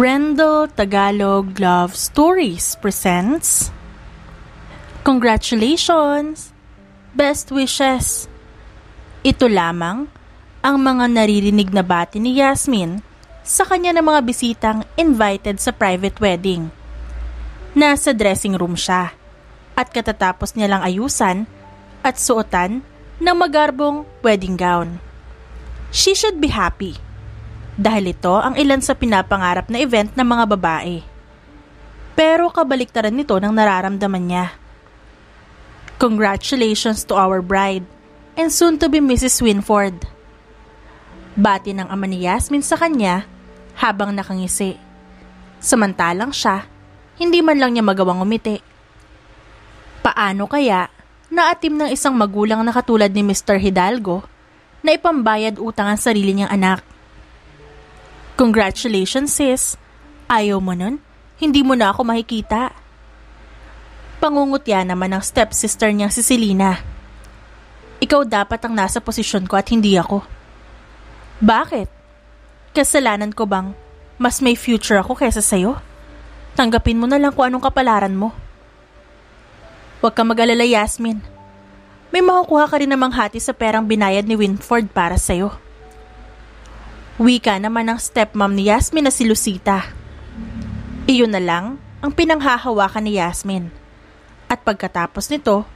Rendo Tagalog Love Stories presents Congratulations! Best wishes! Ito lamang ang mga naririnig na bati ni Yasmin sa kanya ng mga bisitang invited sa private wedding. Nasa dressing room siya at katatapos niya lang ayusan at suotan ng magarbong wedding gown. She should be happy dahil ito ang ilan sa pinapangarap na event ng mga babae. Pero kabaliktaran nito ng nararamdaman niya. Congratulations to our bride and soon to be Mrs. Winford. Bati ng ama ni Yasmin sa kanya habang nakangisi. Samantalang siya, hindi man lang niya magawang umiti. Paano kaya naatim ng isang magulang na katulad ni Mr. Hidalgo na ipambayad utang ang sarili niyang anak? Congratulations sis, ayaw mo nun? Hindi mo na ako makikita. Pangungutya naman ng stepsister niyang si Selena. Ikaw dapat ang nasa posisyon ko at hindi ako. Bakit? Kasalanan ko bang mas may future ako kaysa sayo? Tanggapin mo na lang kung anong kapalaran mo. Huwag kang mag-alala, Yasmin. May makukuha ka rin namang hati sa perang binayad ni Winford para sayo. Wika naman ng stepmom ni Yasmin na si Lucita. Iyon na lang ang pinanghahawakan ni Yasmin. At pagkatapos nito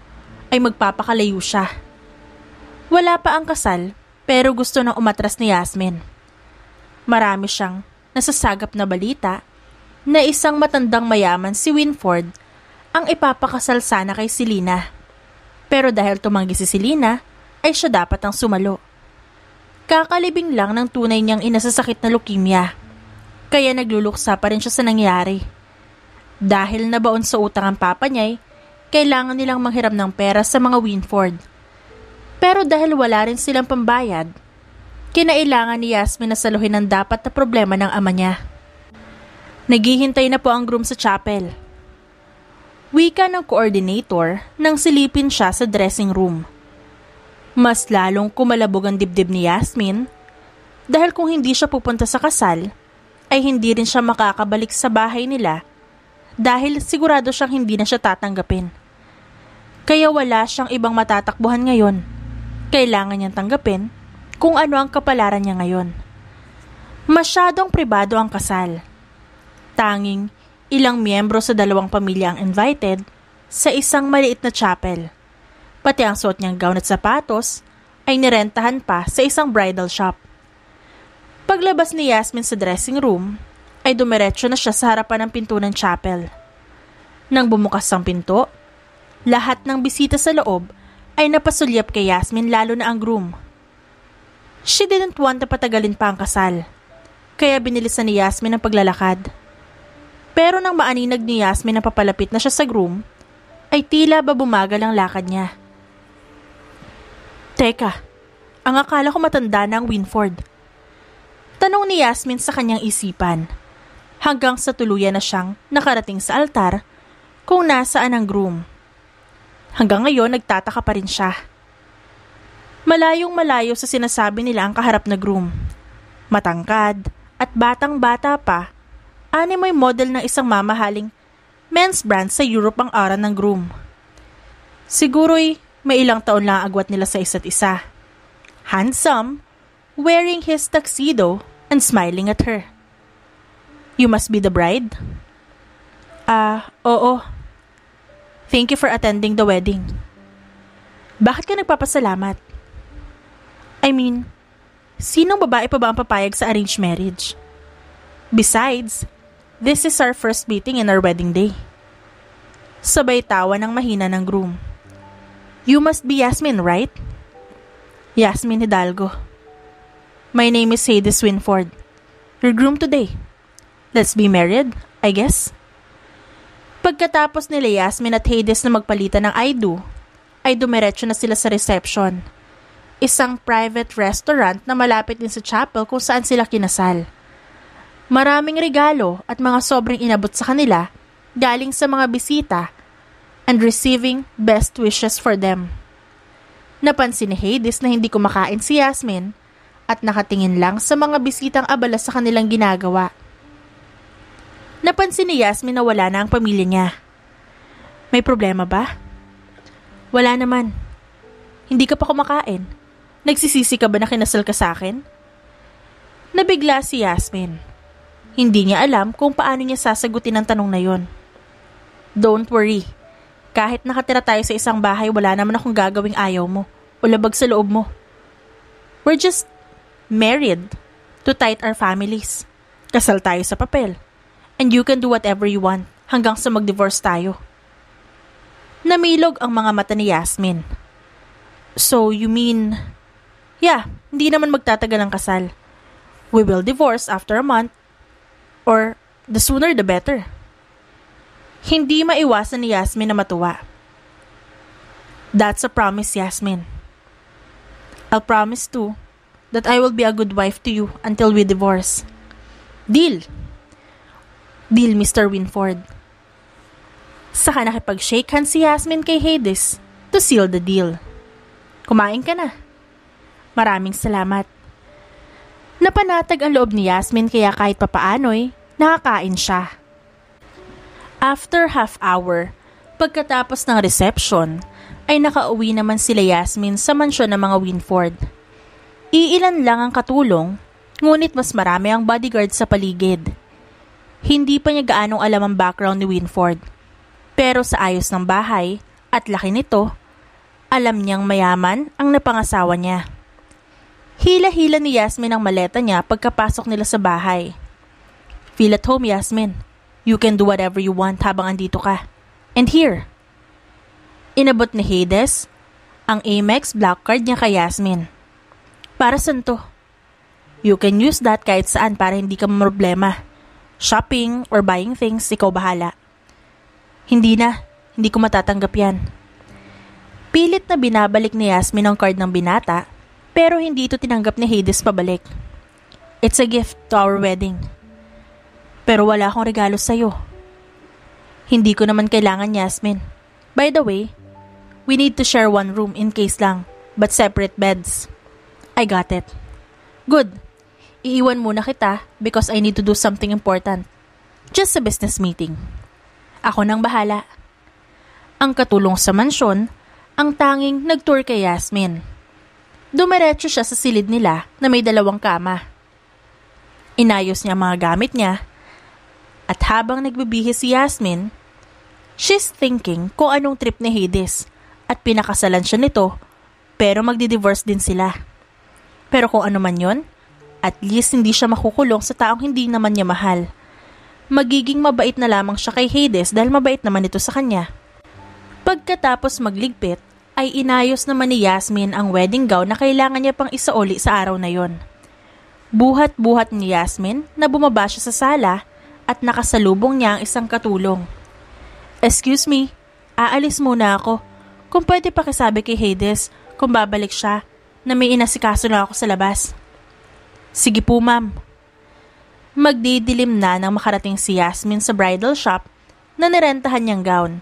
ay magpapakalayo siya. Wala pa ang kasal pero gusto nang umatras ni Yasmin. Marami siyang nasasagap na balita na isang matandang mayaman si Winford ang ipapakasal sana kay Selena. Pero dahil tumanggi si Selena ay siya dapat ang sumalo. Kakalibing lang ng tunay niyang inasasakit na leukemia. Kaya nagluluksa pa rin siya sa nangyari. Dahil nabaon sa utang ang papa niya, kailangan nilang manghiram ng pera sa mga Winford. Pero dahil wala rin silang pambayad, kinailangan ni Yasmin na saluhin ang dapat na problema ng ama niya. Naghihintay na po ang groom sa chapel. Wika ng coordinator nang silipin siya sa dressing room. Mas lalong kumalabog ang dibdib ni Yasmin dahil kung hindi siya pupunta sa kasal, ay hindi rin siya makakabalik sa bahay nila dahil sigurado siyang hindi na siya tatanggapin. Kaya wala siyang ibang matatakbuhan ngayon. Kailangan niyang tanggapin kung ano ang kapalaran niya ngayon. Masyadong pribado ang kasal. Tanging ilang miyembro sa dalawang pamilya ang invited sa isang maliit na chapel. Pati ang suot niyang gown at sapatos ay nirentahan pa sa isang bridal shop. Paglabas ni Yasmin sa dressing room, ay dumiretso na siya sa harapan ng pinto ng chapel. Nang bumukas ang pinto, lahat ng bisita sa loob ay napasulyap kay Yasmin lalo na ang groom. She didn't want na patagalin pa ang kasal, kaya binilisan ni Yasmin ang paglalakad. Pero nang maaninag ni Yasmin na papalapit na siya sa groom, ay tila ba bumagal ang lakad niya. Teka, ang akala ko matanda na ang Winford. Tanong ni Yasmin sa kanyang isipan, hanggang sa tuluyan na siyang nakarating sa altar kung nasaan ang groom. Hanggang ngayon nagtataka pa rin siya. Malayong malayo sa sinasabi nila ang kaharap na groom. Matangkad at batang-bata pa, animoy model ng isang mamahaling men's brand sa Europe ang aura ng groom. Siguro'y may ilang taon lang agwat nila sa isa't isa. Handsome, wearing his tuxedo and smiling at her. You must be the bride? Oo. Thank you for attending the wedding. Bakit ka nagpapasalamat? I mean, sinong babae pa ba ang papayag sa arranged marriage? Besides, this is our first meeting in our wedding day. Sabay tawa ng mahina ng groom. You must be Yasmin, right? Yasmin Hidalgo. My name is Hades Winford. Your groom today. Let's be married, I guess. Pagkatapos nila Yasmin at Hades na magpalitan ng I do, ay dumiretso na sila sa reception. Isang private restaurant na malapit din sa chapel kung saan sila kinasal. Maraming regalo at mga sobrang inabot sa kanila galing sa mga bisita and receiving best wishes for them. Napansin ni Hades na hindi kumakain si Yasmin at nakatingin lang sa mga bisitang abala sa kanilang ginagawa. Napansin ni Yasmin na wala na ang pamilya niya. May problema ba? Wala naman. Hindi ka pa kumakain. Nagsisisi ka ba na kinasal ka sa akin? Nabigla si Yasmin. Hindi niya alam kung paano niya sasagutin ang tanong na yon. Don't worry. Kahit nakatira tayo sa isang bahay, wala naman akong gagawing ayaw mo o labag sa loob mo. We're just married to tide our families. Kasal tayo sa papel. And you can do whatever you want hanggang sa mag-divorce tayo. Namilog ang mga mata ni Yasmin. So you mean, yeah, hindi naman magtatagal ang kasal. We will divorce after a month or the sooner the better. Hindi maiwasan ni Yasmin na matuwa. That's a promise, Yasmin. I'll promise too that I will be a good wife to you until we divorce. Deal! Deal, Mr. Winford. Saka nakipag-shake hands si Yasmin kay Hades to seal the deal. Kumain ka na. Maraming salamat. Napanatag ang loob ni Yasmin kaya kahit papaano'y nakakain siya. After half hour, pagkatapos ng reception, ay nakauwi naman sila Yasmin sa mansyon ng mga Winford. Iilan lang ang katulong, ngunit mas marami ang bodyguard sa paligid. Hindi pa niya gaanong alam ang background ni Winford. Pero sa ayos ng bahay at laki nito, alam niyang mayaman ang napangasawa niya. Hila-hila ni Yasmin ang maleta niya pagkapasok nila sa bahay. Feel at home, Yasmin. You can do whatever you want habang andito ka. And here. Inabot ni Hades ang Amex Black Card niya kay Yasmin. Para saan to? You can use that kahit saan para hindi ka problema. Shopping or buying things, ikaw bahala. Hindi ko matatanggap yan. Pilit na binabalik ni Yasmin ang card ng binata, pero hindi ito tinanggap ni Hades pabalik. It's a gift to our wedding. Pero wala akong regalo sa'yo. Hindi ko naman kailangan, Yasmin. By the way, we need to share one room in case lang, but separate beds. I got it. Good. Iiwan muna kita because I need to do something important. Just a business meeting. Ako nang bahala. Ang katulong sa mansyon, ang tanging nag-tour kay Yasmin. Dumiretso siya sa silid nila na may 2 kama. Inayos niya ang mga gamit niya at habang nagbibihis si Yasmin, she's thinking kung anong trip ni Hades at pinakasalan siya nito pero magdi-divorce din sila. Pero kung ano man yon, at least hindi siya makukulong sa taong hindi naman niya mahal. Magiging mabait na lamang siya kay Hades dahil mabait naman ito sa kanya. Pagkatapos magligpit, ay inayos naman ni Yasmin ang wedding gown na kailangan niya pang isauli sa araw na yon. Buhat-buhat ni Yasmin na bumaba siya sa sala at nakasalubong niya ang isang katulong. Excuse me, aalis muna ako. Kung pwede pakisabi kay Hades kung babalik siya na may inasikaso na ako sa labas. Sige po, ma'am. Magdidilim na nang makarating si Yasmin sa bridal shop na nirentahan niyang gown.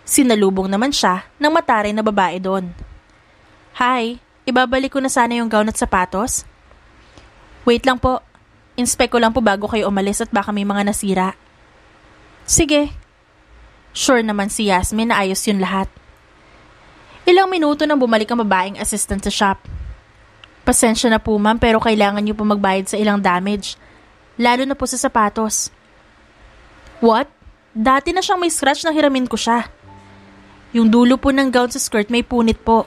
Sinalubong naman siya ng mataray na babae doon. Hi, ibabalik ko na sana yung gown at sapatos. Wait lang po. Inspect ko lang po bago kayo umalis at baka may mga nasira. Sige. Sure naman si Yasmin na ayos yun lahat. Ilang minuto nang bumalik ang babaeng assistant sa shop. Pasensya na po ma'am pero kailangan niyo po magbayad sa ilang damage. Lalo na po sa sapatos. What? Dati na siyang may scratch nang hiramin ko siya. Yung dulo po ng gown sa skirt may punit po.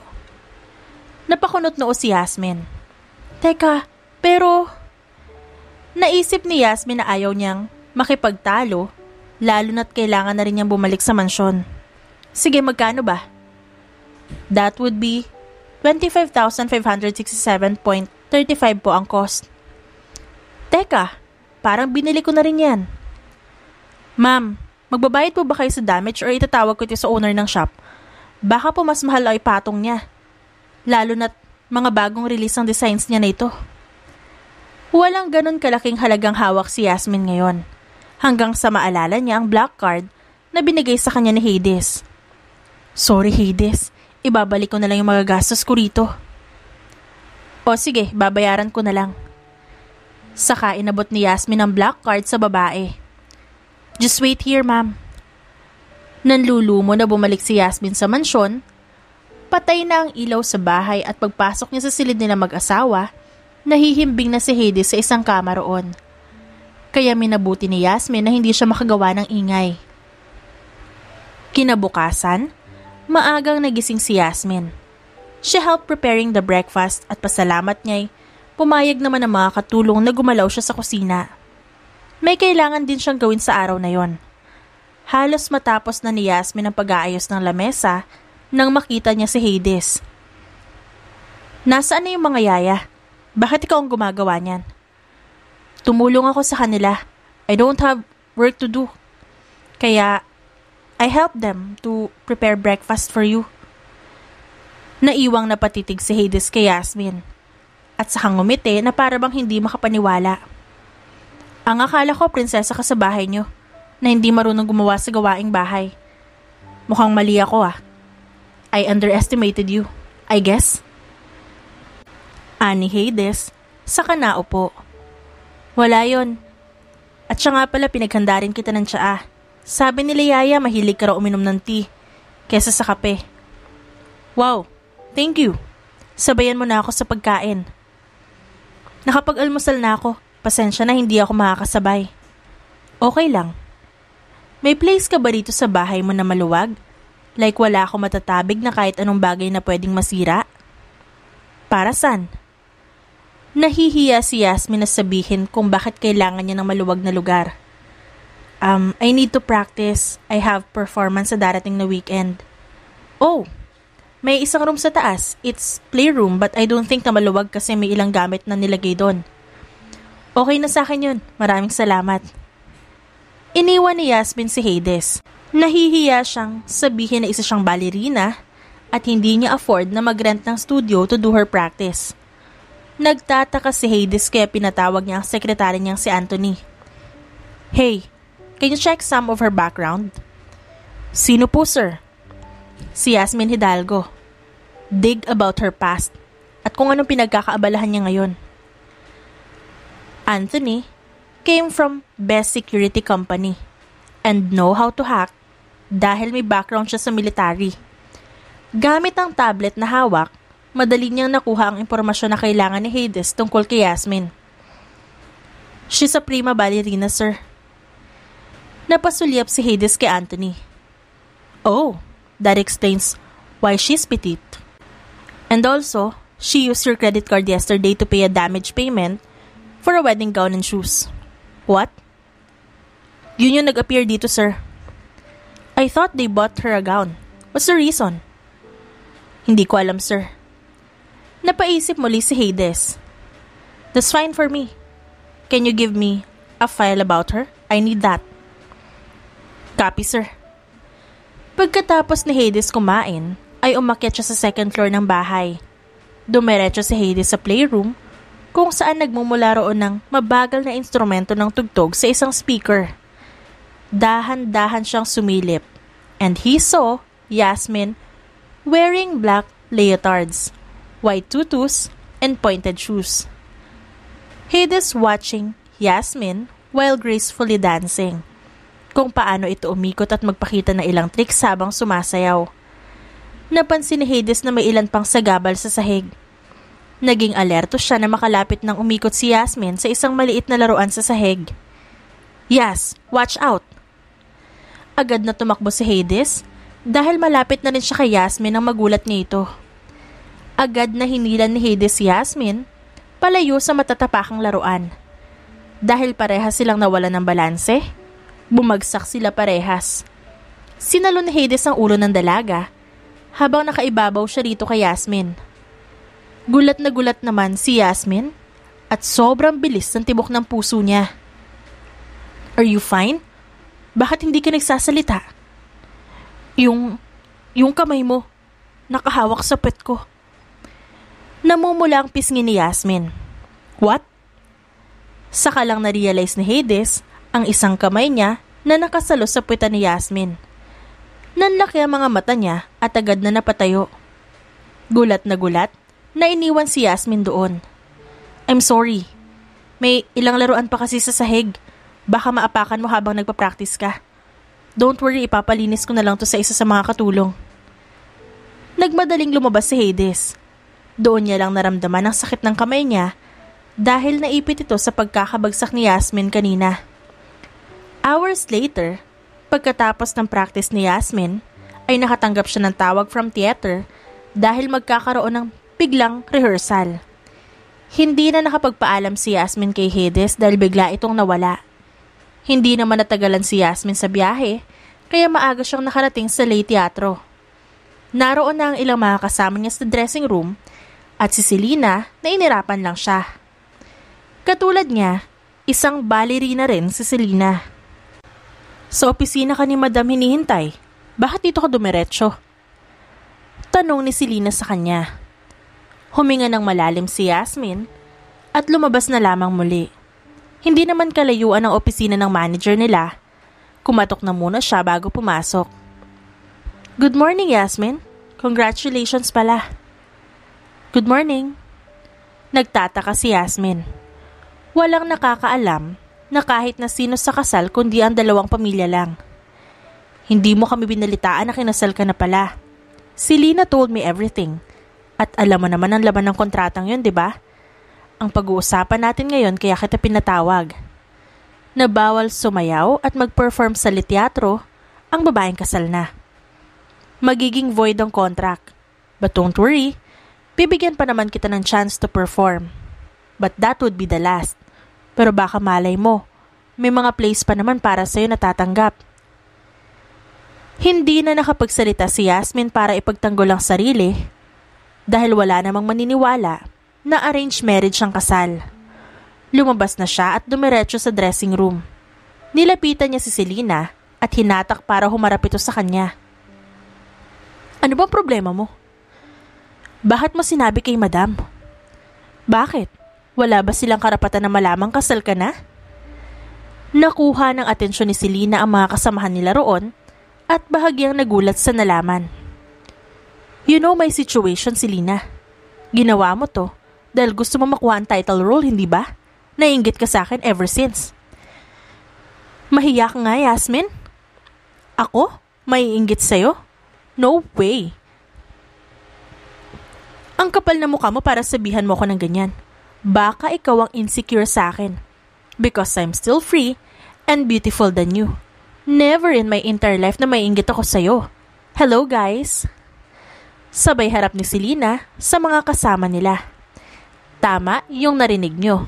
Napakunot noo si Yasmin. Teka, pero... Naisip ni Yasmin na ayaw niyang makipagtalo, lalo na't kailangan na rin niyang bumalik sa mansyon. Sige, magkano ba? That would be 25,567.35 po ang cost. Teka, parang binili ko na rin yan. Ma'am, magbabayad po ba kayo sa damage or itatawag ko ito sa owner ng shop? Baka po mas mahal ay patong niya. Lalo na't mga bagong release ng designs niya na ito. Walang ganun kalaking halagang hawak si Yasmin ngayon. Hanggang sa maalala niya ang black card na binigay sa kanya ni Hades. Sorry Hades, ibabalik ko na lang yung mga gastos ko rito. O sige, babayaran ko na lang. Saka inabot ni Yasmin ang black card sa babae. Just wait here, ma'am. Nanlulumo na bumalik si Yasmin sa mansyon. Patay na ang ilaw sa bahay at pagpasok niya sa silid nila mag-asawa, nahihimbing na si Hades sa isang kama roon. Kaya minabuti ni Yasmin na hindi siya makagawa ng ingay. Kinabukasan, maagang nagising si Yasmin. She helped preparing the breakfast at pasalamat niya'y pumayag naman ang mga katulong na gumalaw siya sa kusina. May kailangan din siyang gawin sa araw na yon. Halos matapos na ni Yasmin ang pag-aayos ng lamesa nang makita niya si Hades. Nasaan na yung mga yaya? Bakit ikaw ang gumagawa niyan? Tumulong ako sa kanila. I don't have work to do. Kaya, I help them to prepare breakfast for you. Naiwang napatitig si Hades kay Yasmin. At sakang ngumiti na para bang hindi makapaniwala. Ang akala ko prinsesa ka sa bahay niyo, na hindi marunong gumawa sa gawaing bahay. Mukhang mali ako ah. I underestimated you, I guess. Ani Hades, saka naupo. Wala yon. At siya nga pala pinaghanda rin kita ng tsaa. Sabi nila Yaya mahilig ka raw uminom ng tea kesa sa kape. Wow, thank you. Sabayan mo na ako sa pagkain. Nakapag-almusal na ako. Pasensya na hindi ako makakasabay. Okay lang. May place ka ba dito sa bahay mo na maluwag? Like wala ako matatabig na kahit anong bagay na pwedeng masira? Para saan? Nahihiya si Yasmin na sabihin kung bakit kailangan niya ng maluwag na lugar. I need to practice. I have performance sa darating na weekend. Oh, may isang room sa taas. It's playroom but I don't think na maluwag kasi may ilang gamit na nilagay doon. Okay na sa akin yun. Maraming salamat. Iniwan ni Yasmin si Hades. Nahihiya siyang sabihin na isa siyang ballerina at hindi niya afford na mag-rent ng studio to do her practice. Nagtataka si Hades kaya pinatawag niya ang sekretary niyang si Anthony. Hey, can you check some of her background? Sino po, sir? Si Yasmin Hidalgo. Dig about her past at kung anong pinagkakaabalahan niya ngayon. Anthony came from best security company and know how to hack dahil may background siya sa military. Gamit ang tablet na hawak, madali niyang nakuha ang impormasyon na kailangan ni Hades tungkol kay Yasmin. She's a prima ballerina, sir. Napasulyap si Hades kay Anthony. Oh, that explains why she's petite. And also, she used your credit card yesterday to pay a damage payment for a wedding gown and shoes. What? Yun yung nag-appear dito, sir. I thought they bought her a gown. What's the reason? Hindi ko alam, sir. Napaisip muli si Hades. That's fine for me. Can you give me a file about her? I need that. Copy, sir. Pagkatapos ni Hades kumain, ay umakyat siya sa second floor ng bahay. Dumiretso si Hades sa playroom kung saan nagmumula roon ng mabagal na instrumento ng tugtog sa isang speaker. Dahan-dahan siyang sumilip and he saw Yasmin wearing black leotards, white tutus, and pointed shoes. Hades watching Yasmin while gracefully dancing. Kung paano ito umikot at magpakita ng ilang tricks habang sumasayaw. Napansin ni Hades na may ilan pang sagabal sa sahig. Naging alerto siya na makalapit nang umikot si Yasmin sa isang maliit na laruan sa sahig. Yas, watch out! Agad na tumakbo si Hades dahil malapit na rin siya kay Yasmin nang magulat niya ito. Agad na hinilan ni Hades si Yasmin palayo sa matatapakang laruan. Dahil parehas silang nawalan ng balanse, bumagsak sila parehas. Sinalo ni Hades ang ulo ng dalaga habang nakaibabaw siya rito kay Yasmin. Gulat na gulat naman si Yasmin at sobrang bilis ng tibok ng puso niya. Are you fine? Bakit hindi ka nagsasalita? Yung kamay mo, nakahawak sa puwet ko. Namumula ang pisngi ni Yasmin. What? Saka lang na-realize ni Hades ang isang kamay niya na nakasalo sa puwetan ni Yasmin. Nanlaki ang mga mata niya at agad na napatayo. Gulat na iniwan si Yasmin doon. I'm sorry. May ilang laruan pa kasi sa sahig. Baka maapakan mo habang nagpa-practice ka. Don't worry, ipapalinis ko na lang to sa isa sa mga katulong. Nagmadaling lumabas si Hades. Doon niya lang naramdaman ang sakit ng kamay niya dahil naipit ito sa pagkakabagsak ni Yasmin kanina. Hours later, pagkatapos ng practice ni Yasmin, ay nakatanggap siya ng tawag from theater dahil magkakaroon ng biglang rehearsal. Hindi na nakapagpaalam si Yasmin kay Hades dahil bigla itong nawala. Hindi naman natagalan si Yasmin sa biyahe, kaya maaga siyang nakarating sa Lay Teatro. Naroon na ang ilang mga kasama niya sa dressing room at si Selena na inirapan lang siya. Katulad niya, isang ballerina rin si Selena. Sa opisina ka ni Madam hinihintay, bakit dito ka dumiretso? Tanong ni Selena sa kanya. Huminga ng malalim si Yasmin at lumabas na lamang muli. Hindi naman kalayuan ang opisina ng manager nila. Kumatok na muna siya bago pumasok. Good morning, Yasmin. Congratulations pala. Good morning. Nagtataka si Yasmin. Walang nakakaalam na kahit na sino sa kasal kundi ang dalawang pamilya lang. Hindi mo kami binalitaan na kinasal ka na pala. Si Lina told me everything. At alam mo naman ang laman ng kontratang yun, di ba? Ang pag-uusapan natin ngayon kaya kita pinatawag. Na bawal sumayaw at mag-perform sa teatro ang babaeng kasal na. Magiging void ang contract. But don't worry, bibigyan pa naman kita ng chance to perform. But that would be the last. Pero baka malay mo, may mga place pa naman para sa'yo na tatanggap. Hindi na nakapagsalita si Yasmin para ipagtanggol ang sarili dahil wala namang maniniwala na arranged marriage ang kasal. Lumabas na siya at dumiretso sa dressing room. Nilapitan niya si Selena at hinatak para humarap ito sa kanya. Ano bang problema mo? Bakit mo sinabi kay Madam? Bakit? Wala ba silang karapatan na malamang kasal ka na? Nakuha ng atensyon ni Selena ang mga kasamahan nila roon at bahagyang nagulat sa nalaman. You know my situation, Selena. Ginawa mo to dahil gusto mo makuha ang title role, hindi ba? Naiinggit ka sa akin ever since. Mahiya ka nga, Yasmin. Ako? Maiinggit sa'yo? No way. Ang kapal na mukha mo para sabihan mo ko ng ganyan. Baka ikaw ang insecure sa akin. Because I'm still free and beautiful than you. Never in my entire life na maiinggit ako sa'yo. Hello, guys. Sabay harap ni Selena sa mga kasama nila. Tama yung narinig nyo.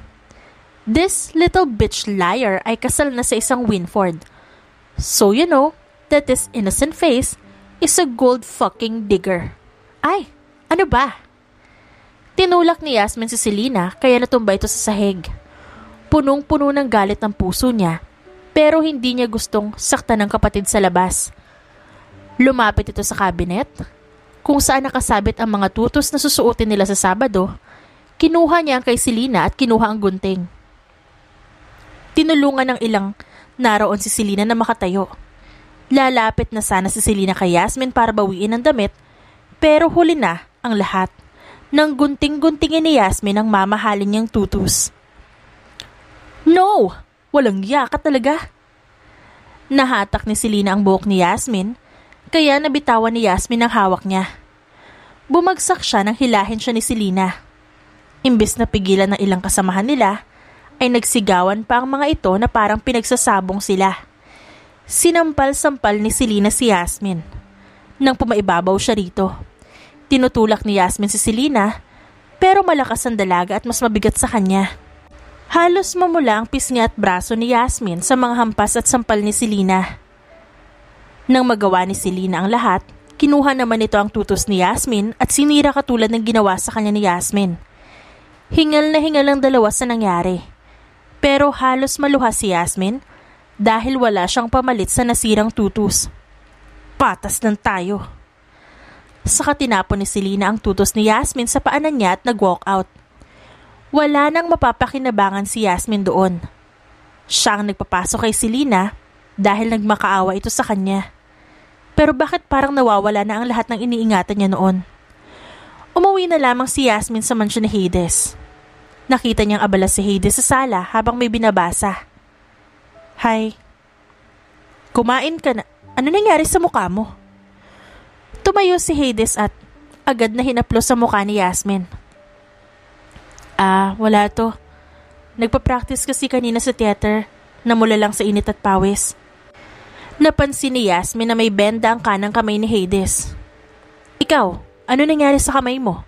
This little bitch liar ay kasal na sa isang Winford. So you know that this innocent face is a gold fucking digger. Ay, ano ba? Tinulak ni Yasmin si Selena kaya natumba ito sa sahig. Punong-puno ng galit ng puso niya pero hindi niya gustong saktan ng kapatid sa labas. Lumapit ito sa cabinet kung saan nakasabit ang mga tutos na susuotin nila sa Sabado. Kinuha niya ang kay Selena at kinuha ang gunting. Tinulungan ng ilang naroon si Selena na makatayo. Lalapit na sana si Selena kay Yasmin para bawiin ang damit pero huli na ang lahat. Nang gunting-guntingin ni Yasmin ang mamahalin niyang tutus. No! Walang yaka talaga. Nahatak ni Selena ang buhok ni Yasmin kaya nabitawan ni Yasmin ang hawak niya. Bumagsak siya nang hilahin siya ni Selena. Imbes na pigilan ng ilang kasamahan nila, ay nagsigawan pa ang mga ito na parang pinagsasabong sila. Sinampal-sampal ni Selena si Yasmin. Nang pumaibabaw siya rito, tinutulak ni Yasmin si Selena, pero malakas ang dalaga at mas mabigat sa kanya. Halos mamula ang pisngi at braso ni Yasmin sa mga hampas at sampal ni Selena. Nang magawa ni Selena ang lahat, kinuha naman ito ang tutos ni Yasmin at sinira katulad ng ginawa sa kanya ni Yasmin. Hingal na hingal ang dalawa sa nangyari. Pero halos maluha si Yasmin dahil wala siyang pamalit sa nasirang tutus. Patas lang tayo. Saka tinapon ni Selena ang tutos ni Yasmin sa paanan niya at nag-walk out. Wala nang mapapakinabangan si Yasmin doon. Siya ang nagpapasok kay Selena dahil nagmakaawa ito sa kanya. Pero bakit parang nawawala na ang lahat ng iniingatan niya noon? Umuwi na lamang si Yasmin sa mansyon ni Hades. Nakita niyang abala si Hades sa sala habang may binabasa. Hi. Kumain ka na. Ano nangyari sa mukha mo? Tumayo si Hades at agad na hinaplos sa mukha ni Yasmin. Wala to. Nagpa-practice kasi kanina sa theater. Namula lang sa init at pawis. Napansin ni Yasmin na may benda ang kanang kamay ni Hades. Ikaw, ano nangyari sa kamay mo?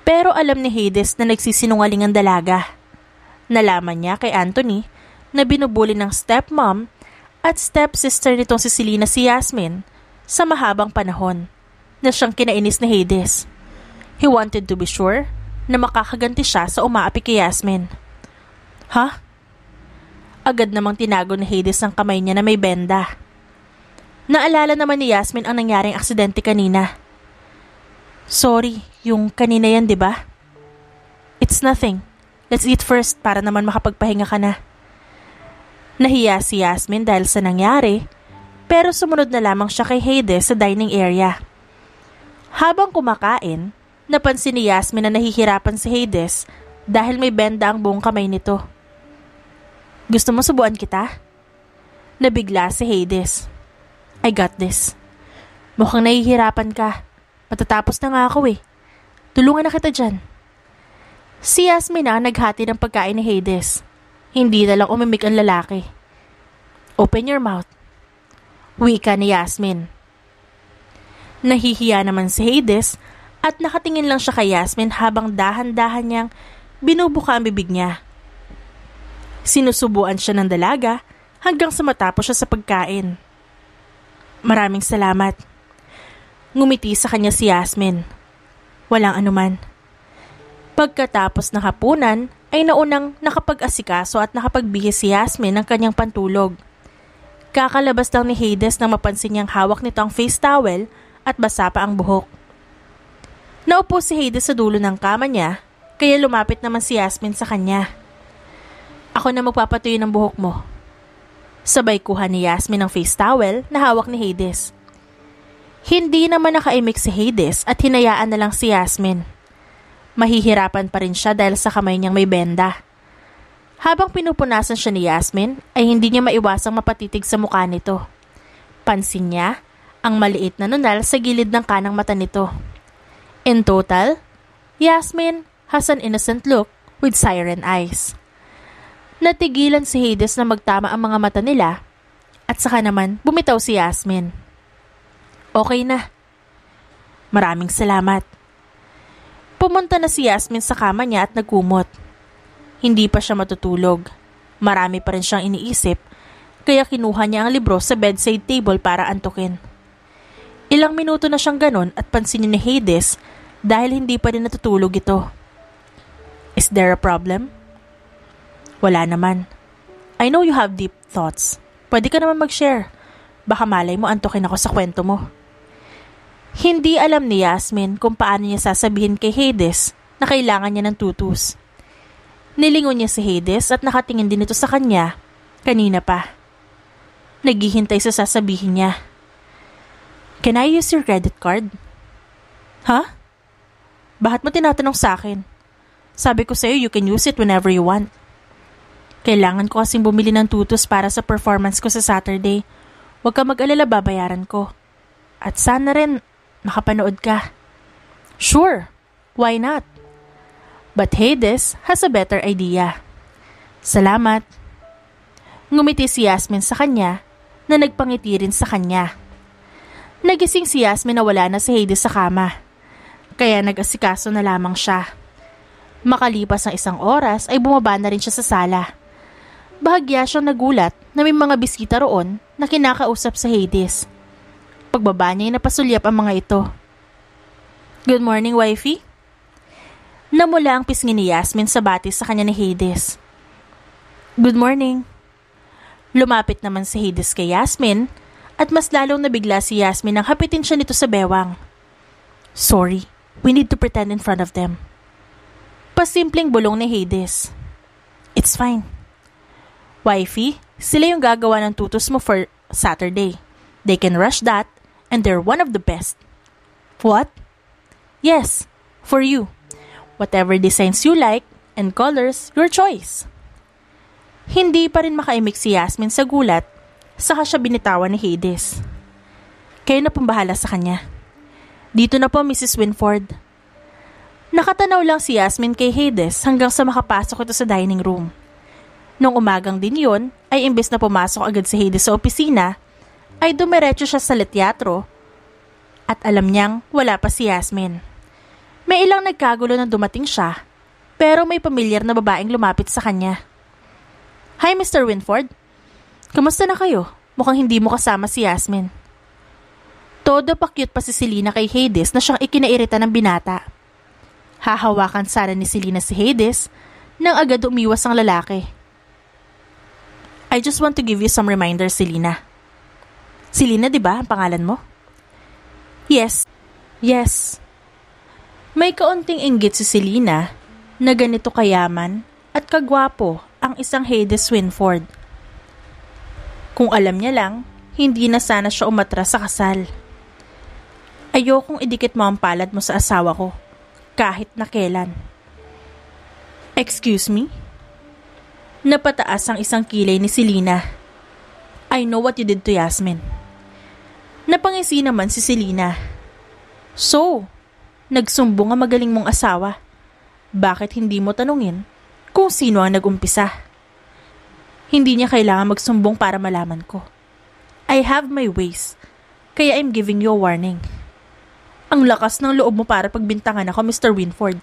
Pero alam ni Hades na nagsisinungaling ang dalaga. Nalaman niya kay Anthony na binubuli ng stepmom at stepsister nitong si Selena si Yasmin sa mahabang panahon na siyang kinainis ni Hades. He wanted to be sure na makakaganti siya sa umaapi kay Yasmin. Ha? Agad namang tinago ni Hades ang kamay niya na may benda. Naalala naman ni Yasmin ang nangyaring aksidente kanina. Sorry, yung kanina yan, di ba? It's nothing. Let's eat first para naman makapagpahinga ka na. Nahiya si Yasmin dahil sa nangyari, pero sumunod na lamang siya kay Hades sa dining area. Habang kumakain, napansin ni Yasmin na nahihirapan si Hades dahil may benda ang buong kamay nito. Gusto mo subuan kita? Nabigla si Hades. I got this. Mukhang nahihirapan ka. Matatapos na nga ako eh. Tulungan na kita dyan. Si Yasmin na naghati ng pagkain ni Hades. Hindi na lang umimik ang lalaki. Open your mouth. Wika ni Yasmin. Nahihiya naman si Hades at nakatingin lang siya kay Yasmin habang dahan-dahan niyang binubuka ang bibig niya. Sinusubuan siya ng dalaga hanggang sa matapos siya sa pagkain. Maraming salamat. Ngumiti sa kanya si Yasmin. Walang anuman. Pagkatapos ng hapunan ay naunang nakapag-asikaso at nakapagbihis si Yasmin ng kanyang pantulog. Kakalabas lang ni Hades nang mapansin niyang hawak nito ang face towel at basa pa ang buhok. Naupo si Hades sa dulo ng kama niya kaya lumapit naman si Yasmin sa kanya. Ako na magpapatuyo ng buhok mo. Sabay kuha ni Yasmin ng face towel na hawak ni Hades. Hindi naman nakaimik si Hades at hinayaan na lang si Yasmin. Mahihirapan pa rin siya dahil sa kamay niyang may benda. Habang pinupunasan siya ni Yasmin ay hindi niya maiwasang mapatitig sa mukha nito. Pansin niya ang maliit na nunal sa gilid ng kanang mata nito. In total, Yasmin has an innocent look with siren eyes. Natigilan si Hades na magtama ang mga mata nila at saka naman bumitaw si Yasmin. Okay na. Maraming salamat. Pumunta na si Yasmin sa kama niya at nagkumot. Hindi pa siya matutulog. Marami pa rin siyang iniisip kaya kinuha niya ang libro sa bedside table para antukin. Ilang minuto na siyang ganon at pansinin ni Hades dahil hindi pa rin natutulog ito. Is there a problem? Wala naman. I know you have deep thoughts. Pwede ka naman mag-share. Baka malay mo antukin ako sa kwento mo. Hindi alam ni Yasmin kung paano niya sasabihin kay Hades na kailangan niya ng tutus. Nilingon niya si Hades at nakatingin din ito sa kanya kanina pa. Naghihintay sa sasabihin niya. Can I use your credit card? Ha? Bakit mo tinatanong sa akin? Sabi ko sa'yo you can use it whenever you want. Kailangan ko kasing bumili ng tutus para sa performance ko sa Saturday. Huwag ka mag-alala, babayaran ko. At sana rin makapanood ka. Sure, why not? But Hades has a better idea. Salamat. Ngumiti si Yasmin sa kanya na nagpangiti rin sa kanya. Nagising si Yasmin na wala na si Hades sa kama. Kaya nag-asikaso na lamang siya. Makalipas ng 1 oras ay bumaba na rin siya sa sala. Bahagya siyang nagulat na may mga bisita roon na kinakausap sa Hades. Pagbaba niya ay napasulyap ang mga ito. Good morning, wifey. Namula ang pisngi ni Yasmin sa batis sa kanya ni Hades. Good morning. Lumapit naman si Hades kay Yasmin at mas lalong nabigla si Yasmin nang hapitin siya nito sa bewang. Sorry, we need to pretend in front of them. Pasimpleng bulong ni Hades. It's fine. Wifey, sila yung gagawa ng tutus mo for Saturday. They can rush that and they're one of the best. What? Yes, for you. Whatever designs you like and colors, your choice. Hindi pa rin makaimik si Yasmin sa gulat, saka siya binitawan ni Hades. Kayo na pong bahala sa kanya. Dito na po, Mrs. Winford. Nakatanaw lang si Yasmin kay Hades hanggang sa makapasok ito sa dining room. Nung umagang din yun, ay imbes na pumasok agad si Hades sa opisina, ay dumiretso siya sa teatro at alam niyang wala pa si Yasmin. May ilang nagkagulo na dumating siya, pero may pamilyar na babaeng lumapit sa kanya. Hi, Mr. Winford. Kamusta na kayo? Mukhang hindi mo kasama si Yasmin. Todo pa cute pa si Selena kay Hades na siyang ikinairita ng binata. Hahawakan sana ni Selena si Hades nang agad umiwas ang lalaki. I just want to give you some reminders, Selena. Selena, di ba ang pangalan mo? Yes. Yes. May kaunting inggit si Selena na ganito kayaman at kagwapo ang isang Hades Winford. Kung alam niya lang, hindi na sana siya umatras sa kasal. Ayokong idikit mo ang palad mo sa asawa ko, kahit na kailan. Excuse me? Napataas ang isang kilay ni Selena. I know what you did to Yasmin. Napangisi naman si Selena. So, nagsumbong ang magaling mong asawa. Bakit hindi mo tanungin kung sino ang nag-umpisa? Hindi niya kailangan magsumbong para malaman ko. I have my ways, kaya I'm giving you a warning. Ang lakas ng loob mo para pagbintangan ako, Mr. Winford.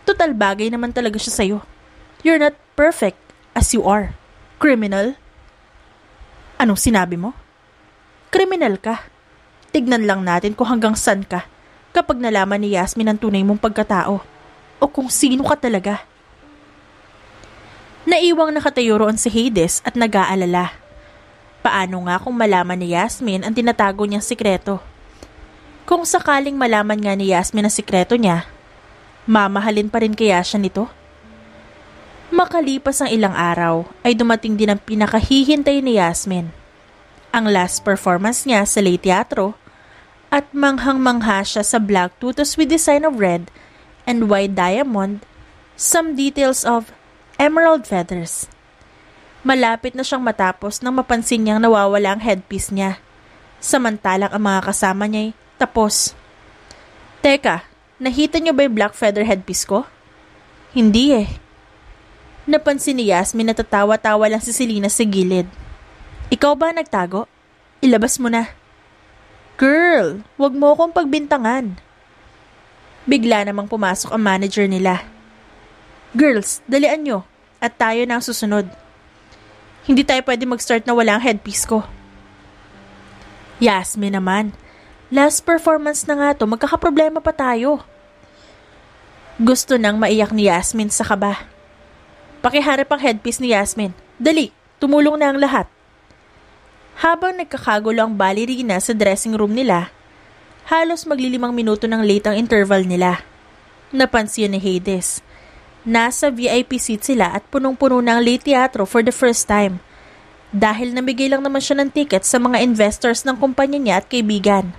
Total bagay naman talaga siya sa'yo. You're not perfect as you are. Criminal? Anong sinabi mo? Kriminal ka. Tignan lang natin kung hanggang saan ka kapag nalaman ni Yasmin ang tunay mong pagkatao o kung sino ka talaga. Naiwang nakatayo roon si Hades at nag-aalala. Paano nga kung malaman ni Yasmin ang tinatago niyang sikreto? Kung sakaling malaman nga ni Yasmin ang sikreto niya, mamahalin pa rin kaya siya nito? Makalipas ang ilang araw ay dumating din ang pinakahihintay ni Yasmin. Ang last performance niya sa late teatro at manghang-mangha siya sa black tutus with design of red and white diamond, some details of emerald feathers. Malapit na siyang matapos nang mapansin niyang nawawala ang headpiece niya. Samantalang ang mga kasama niya ay tapos. Teka, nakita niyo ba yung black feather headpiece ko? Hindi eh. Napansin ni Yasmin na tatawa-tawa lang si Selena sa gilid. Ikaw ba nagtago? Ilabas mo na. Girl, wag mo akong pagbintangan. Bigla namang pumasok ang manager nila. Girls, dalian nyo at tayo na ang susunod. Hindi tayo pwede mag-start na wala ang headpiece ko. Yasmin naman, last performance na nga to, magkakaproblema pa tayo. Gusto nang maiyak ni Yasmin sa kaba. Pakiharap ang headpiece ni Yasmin. Dali, tumulong na ang lahat. Habang nagkakagulo ang ballerina sa dressing room nila, halos maglilimang minuto ng late ang interval nila. Napansin ni Hades. Nasa VIP seat sila at punong-puno na ang late teatro for the first time. Dahil namigay lang naman siya ng ticket sa mga investors ng kumpanya niya at kaibigan.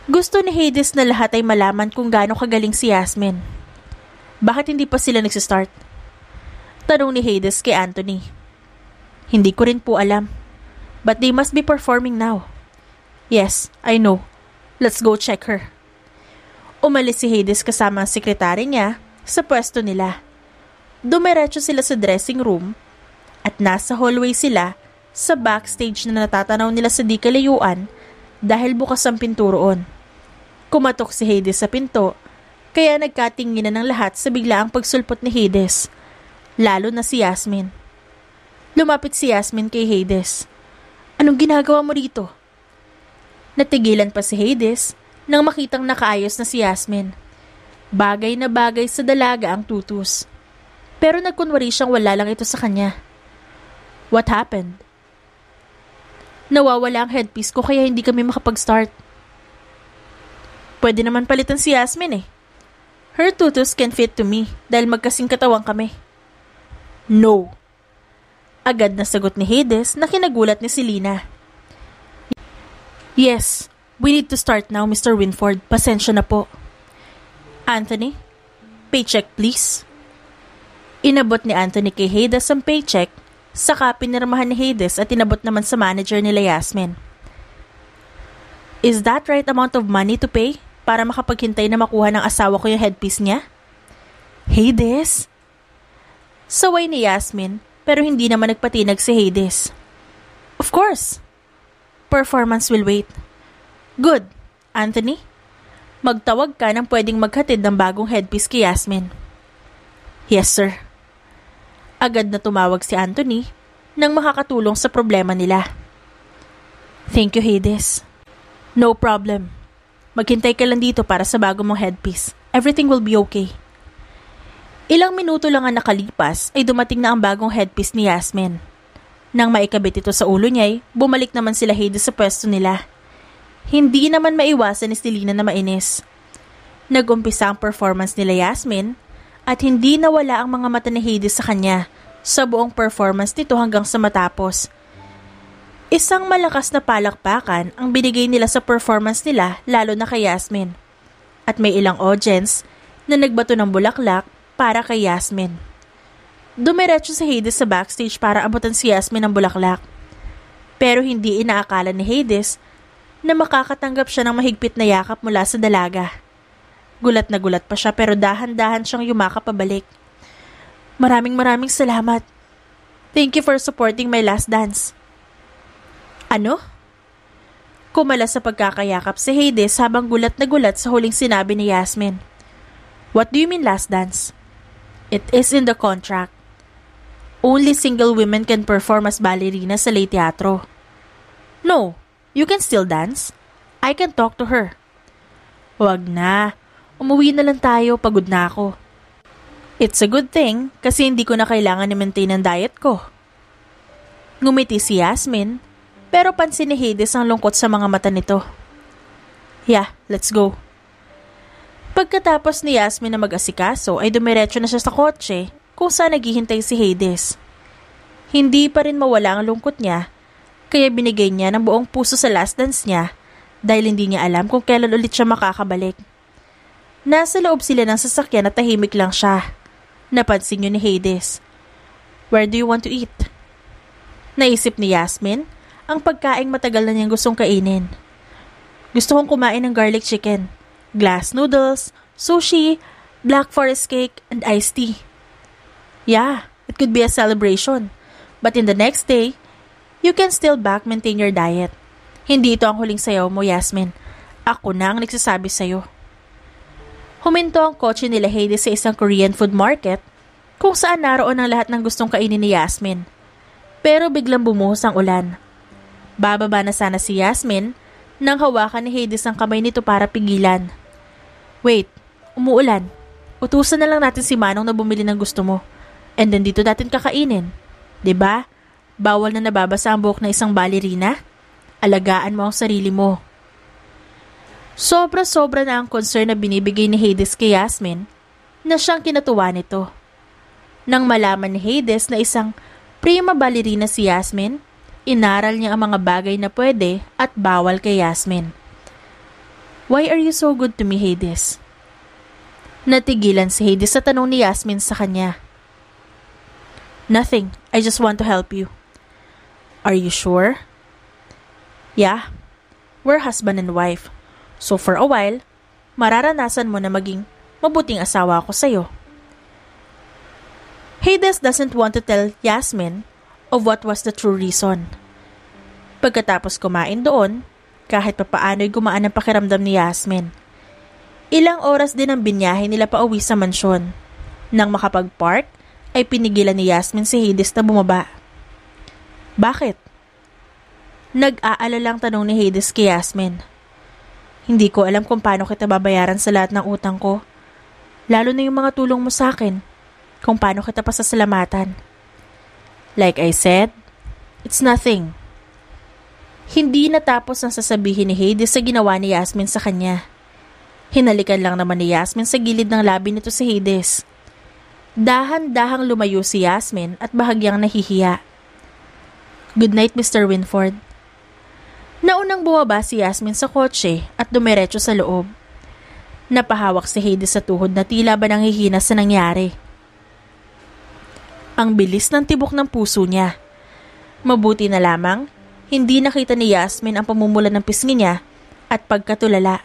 Gusto ni Hades na lahat ay malaman kung gaano kagaling si Yasmin. Bakit hindi pa sila nagsistart? Tanong ni Hades kay Anthony. Hindi ko rin po alam. But they must be performing now. Yes, I know. Let's go check her. Umalis si Hades kasama ang sekretary niya sa pwesto nila. Dumiretso sila sa dressing room at nasa hallway sila sa backstage na natatanaw nila sa di kalayuan dahil bukas ang pinto roon. Kumatok si Hades sa pinto kaya nagkatinginan ng lahat sa biglaang pagsulpot ni Hades, lalo na si Yasmin. Lumapit si Yasmin kay Hades. Anong ginagawa mo rito? Natigilan pa si Hades nang makitang nakaayos na si Yasmin. Bagay na bagay sa dalaga ang tutus. Pero nagkunwari siyang wala lang ito sa kanya. What happened? Nawawala ang headpiece ko kaya hindi kami makapag-start. Pwede naman palitan si Yasmin eh. Her tutus can fit to me dahil magkasing katawan kami. No. Agad na sagot ni Hades na kinagulat ni Selena. Yes, we need to start now, Mr. Winford. Pasensya na po. Anthony, paycheck please. Inabot ni Anthony kay Hades ang paycheck, saka pinirmahan ni Hades at inabot naman sa manager nila Yasmin. Is that right amount of money to pay para makapaghintay na makuha ng asawa ko yung headpiece niya? Hades? Saway ni Yasmin pero hindi naman nagpatinag si Hades. Of course. Performance will wait. Good, Anthony. Magtawag ka ng pwedeng maghatid ng bagong headpiece kay Yasmin. Yes, sir. Agad na tumawag si Anthony nang makakatulong sa problema nila. Thank you, Hades. No problem. Maghintay ka lang dito para sa bago mong headpiece. Everything will be okay. Ilang minuto lang ang nakalipas ay dumating na ang bagong headpiece ni Yasmin. Nang maikabit ito sa ulo niya, bumalik naman sila Hades sa pwesto nila. Hindi naman maiwasan ni Selena na mainis. Nag-umpisa ang performance nila Yasmin at hindi nawala ang mga mata ni Hades sa kanya sa buong performance nito hanggang sa matapos. Isang malakas na palakpakan ang binigay nila sa performance nila lalo na kay Yasmin. At may ilang audience na nagbato ng bulaklak para kay Yasmin. Dumiretso si Hades sa backstage para abutan si Yasmin ng bulaklak. Pero hindi inaakala ni Hades na makakatanggap siya ng mahigpit na yakap mula sa dalaga. Gulat na gulat pa siya pero dahan-dahan siyang yumakap pabalik. Maraming salamat. Thank you for supporting my last dance. Ano? Kumala sa pagkakayakap si Hades habang gulat na gulat sa huling sinabi ni Yasmin. What do you mean last dance? It is in the contract. Only single women can perform as ballerina sa lay teatro. No, you can still dance. I can talk to her. Wag na. Umuwi na lang tayo, pagod na ako. It's a good thing kasi hindi ko na kailangan i-maintain ang diet ko. Ngumiti si Yasmin, pero pansin ni Hades ang lungkot sa mga mata nito. Yeah, let's go. Pagkatapos ni Yasmin na mag-asikaso ay dumiretso na siya sa kotse kung saan naghihintay si Hades. Hindi pa rin mawala ang lungkot niya, kaya binigay niya ng buong puso sa last dance niya dahil hindi niya alam kung kailan ulit siya makakabalik. Nasa loob sila ng sasakyan at tahimik lang siya. Napansin niyo ni Hades. Where do you want to eat? Naisip ni Yasmin ang pagkaing matagal na niyang gustong kainin. Gusto kong kumain ng garlic chicken, glass noodles, sushi, black forest cake, and iced tea. Yeah, it could be a celebration. But in the next day, you can still maintain your diet. Hindi ito ang huling sayaw mo, Yasmin. Ako na ang nagsasabi sa'yo. Huminto ang kotse nila Hades sa isang Korean food market kung saan naroon ang lahat ng gustong kainin ni Yasmin. Pero biglang bumuhos ang ulan. Bababa na sana si Yasmin nang hawakan ni Hades ang kamay nito para pigilan. Wait, umuulan. Utusan na lang natin si Manong na bumili ng gusto mo. And then dito natin kakainin. 'Di ba? Bawal na nababasa ang buhok ng isang balerina. Alagaan mo ang sarili mo. Sobra-sobra na ang concern na binibigay ni Hades kay Yasmin na siyang kinatuwa nito. Nang malaman ni Hades na isang prima balerina si Yasmin, inaral niya ang mga bagay na pwede at bawal kay Yasmin. Why are you so good to me, Hades? Natigilan si Hades sa tanong ni Yasmin sa kanya. Nothing. I just want to help you. Are you sure? Yeah. We're husband and wife. So for a while, mararanasan mo na maging mabuting asawa ako sa'yo. Hades doesn't want to tell Yasmin of what was the true reason. Pagkatapos kumain doon, kahit papaano'y gumaan ang pakiramdam ni Yasmin. Ilang oras din ang binyahe nila pauwi sa mansyon. Nang makapag-park, ay pinigilan ni Yasmin si Hades na bumaba. Bakit? Nag-aalalang tanong ni Hades kay Yasmin. Hindi ko alam kung paano kita babayaran sa lahat ng utang ko. Lalo na yung mga tulong mo sa akin. Kung paano kita pasasalamatan. Like I said, it's nothing. Hindi natapos ang sasabihin ni Hades sa ginawa ni Yasmin sa kanya. Hinalikan lang naman ni Yasmin sa gilid ng labi nito si Hades. Dahan-dahang lumayo si Yasmin at bahagyang nahihiya. Good night, Mr. Winford. Naunang bumaba si Yasmin sa kotse at dumiretso sa loob. Napahawak si Hades sa tuhod na tila ba nanghihina sa nangyari. Ang bilis ng tibok ng puso niya. Mabuti na lamang, hindi nakita ni Yasmin ang pamumula ng pisngi niya at pagkatulala.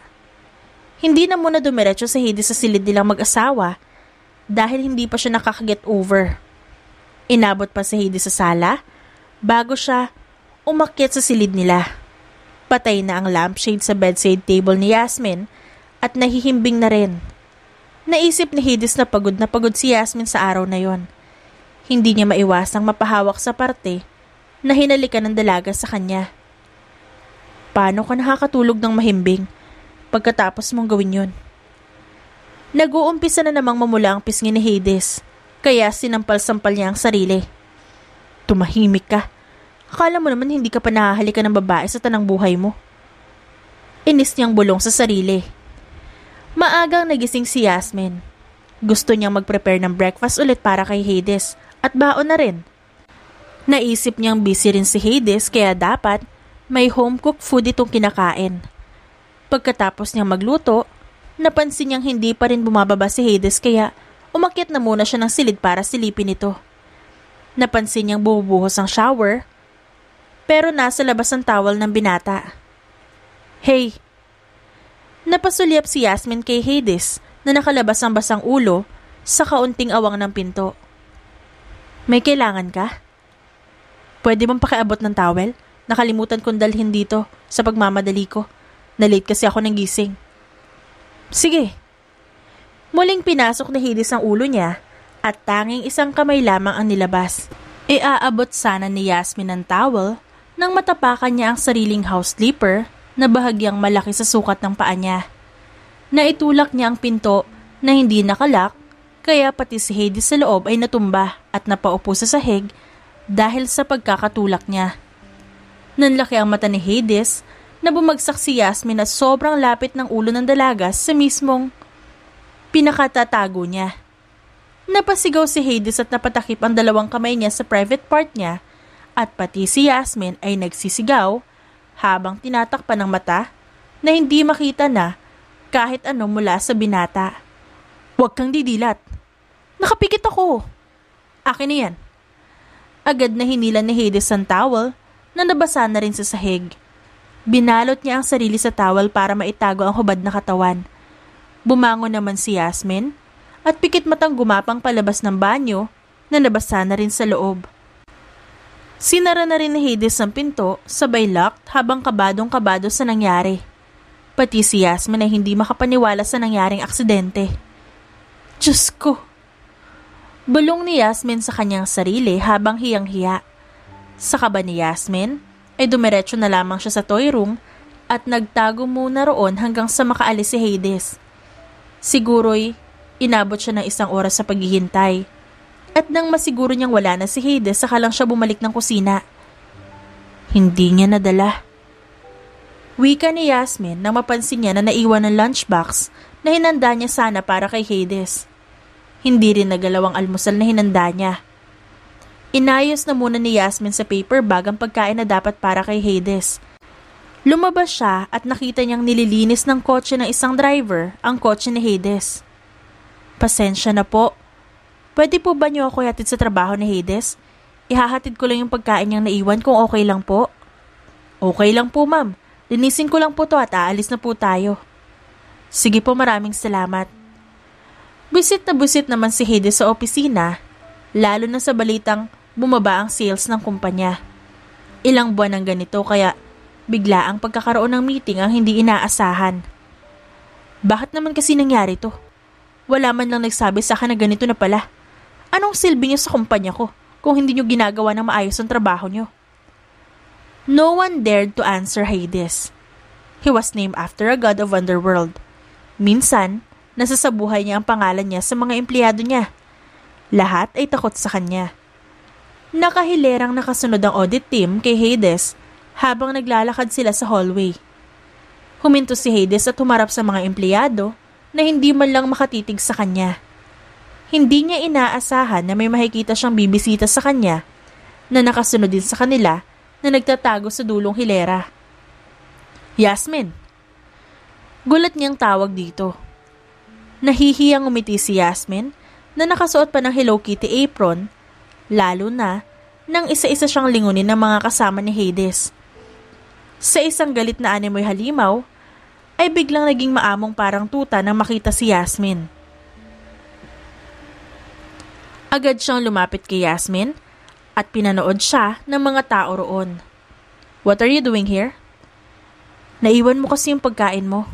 Hindi na muna dumiretso si Hades sa silid nilang mag-asawa dahil hindi pa siya nakaka-get over. Inabot pa si Hades sa sala bago siya umakyat sa silid nila. Patay na ang lampshade sa bedside table ni Yasmin at nahihimbing na rin. Naisip ni Hades na pagod si Yasmin sa araw na yon. Hindi niya maiwasang mapahawak sa parte na hinalikan ng dalaga sa kanya. Paano ka nakakatulog ng mahimbing pagkatapos mong gawin yon? Nag-uumpisa na namang mamula ang pisngi ni Hades, kaya sinampal-sampal niya ang sarili. Tumahimik ka. Akala mo naman hindi ka pa nahahalikan ng babae sa tanang buhay mo. Inis niyang bulong sa sarili. Maagang nagising si Yasmin. Gusto niyang mag-prepare ng breakfast ulit para kay Hades at baon na rin. Naisip niyang busy rin si Hades kaya dapat may home-cooked food itong kinakain. Pagkatapos niyang magluto, napansin niyang hindi pa rin bumababa si Hades kaya umakyat na muna siya ng silid para silipin ito. Napansin niyang bumubuhos ang shower, pero nasa labas ang towel ng binata. Hey! Napasulyap si Yasmin kay Hades na nakalabas ang basang ulo sa kaunting awang ng pinto. May kailangan ka? Pwede bang pakiabot ng towel? Nakalimutan kong dalhin dito sa pagmamadali ko. Na-late kasi ako ng gising. Sige. Muling pinasok ni Hades ang ulo niya at tanging isang kamay lamang ang nilabas. Iaabot sana ni Yasmin ang towel nang matapakan niya ang sariling house slipper na bahagyang malaki sa sukat ng paa niya. Naitulak niya ang pinto na hindi nakalak kaya pati si Hades sa loob ay natumba at napaupo sa sahig dahil sa pagkakatulak niya. Nanlaki ang mata ni Hades na bumagsak si Yasmin at sobrang lapit ng ulo ng dalaga sa mismong pinakatatago niya. Napasigaw si Hades at napatakip ang dalawang kamay niya sa private part niya at pati si Yasmin ay nagsisigaw habang tinatakpan ng mata na hindi makita na kahit ano mula sa binata. Huwag kang didilat. Nakapikit ako. Akin na yan. Agad na hinila ni Hades ang towel na nabasa na rin sa sahig. Binalot niya ang sarili sa towel para maitago ang hubad na katawan. Bumangon naman si Yasmin at pikit matang gumapang palabas ng banyo na nabasa na rin sa loob. Sinara na rin ni Hades ang pinto, sabay locked habang kabadong-kabado sa nangyari. Pati si Yasmin ay hindi makapaniwala sa nangyaring aksidente. Diyos ko! Bulong ni Yasmin sa kanyang sarili habang hiyang-hiya. Sa kaba ni Yasmin, ay dumiretso na lamang siya sa toy room at nagtago muna roon hanggang sa makaalis si Hades. Siguro'y inabot siya ng 1 oras sa paghihintay. At nang masiguro niyang wala na si Hades, saka lang siya bumalik ng kusina. Hindi niya nadala. Wika ni Yasmin nang mapansin niya na naiwan ng lunchbox na hinanda niya sana para kay Hades. Hindi rin nagalaw ang almusal na hinanda niya. Inayos na muna ni Yasmin sa paper bag ang pagkain na dapat para kay Hades. Lumabas siya at nakita niyang nililinis ng kotse ng isang driver ang kotse ni Hades. Pasensya na po. Pwede po ba niyo ako ihatid sa trabaho ni Hades? Ihahatid ko lang yung pagkain niyang naiwan kung okay lang po. Okay lang po, ma'am. Linisin ko lang po to at aalis na po tayo. Sige po, maraming salamat. Busit na busit naman si Hades sa opisina, lalo na sa balitang bumaba ang sales ng kumpanya. Ilang buwan ng ganito kaya bigla ang pagkakaroon ng meeting ang hindi inaasahan. Bakit naman kasi nangyari to? Wala man lang nagsabi sa akin na ganito na pala. Anong silbi niyo sa kumpanya ko kung hindi niyo ginagawa ng maayos ang trabaho niyo? No one dared to answer Hades. He was named after a god of underworld. Minsan, nasasabuhay niya ang pangalan niya sa mga empleyado niya. Lahat ay takot sa kanya. Nakahilerang nakasunod ang audit team kay Hades habang naglalakad sila sa hallway. Huminto si Hades at humarap sa mga empleyado na hindi man lang makatitig sa kanya. Hindi niya inaasahan na may makikita siyang bibisita sa kanya na nakasunod din sa kanila na nagtatago sa dulong hilera. Yasmin! Gulat niyang tawag dito. Nahihiyang umiti si Yasmin na nakasuot pa ng Hello Kitty apron lalo na nang isa-isa siyang lingunin ng mga kasama ni Hades. Sa isang galit na animoy halimaw, ay biglang naging maamong parang tuta nang makita si Yasmin. Agad siyang lumapit kay Yasmin at pinanood siya ng mga tao roon. "What are you doing here?" "Naiwan mo kasi yung pagkain mo."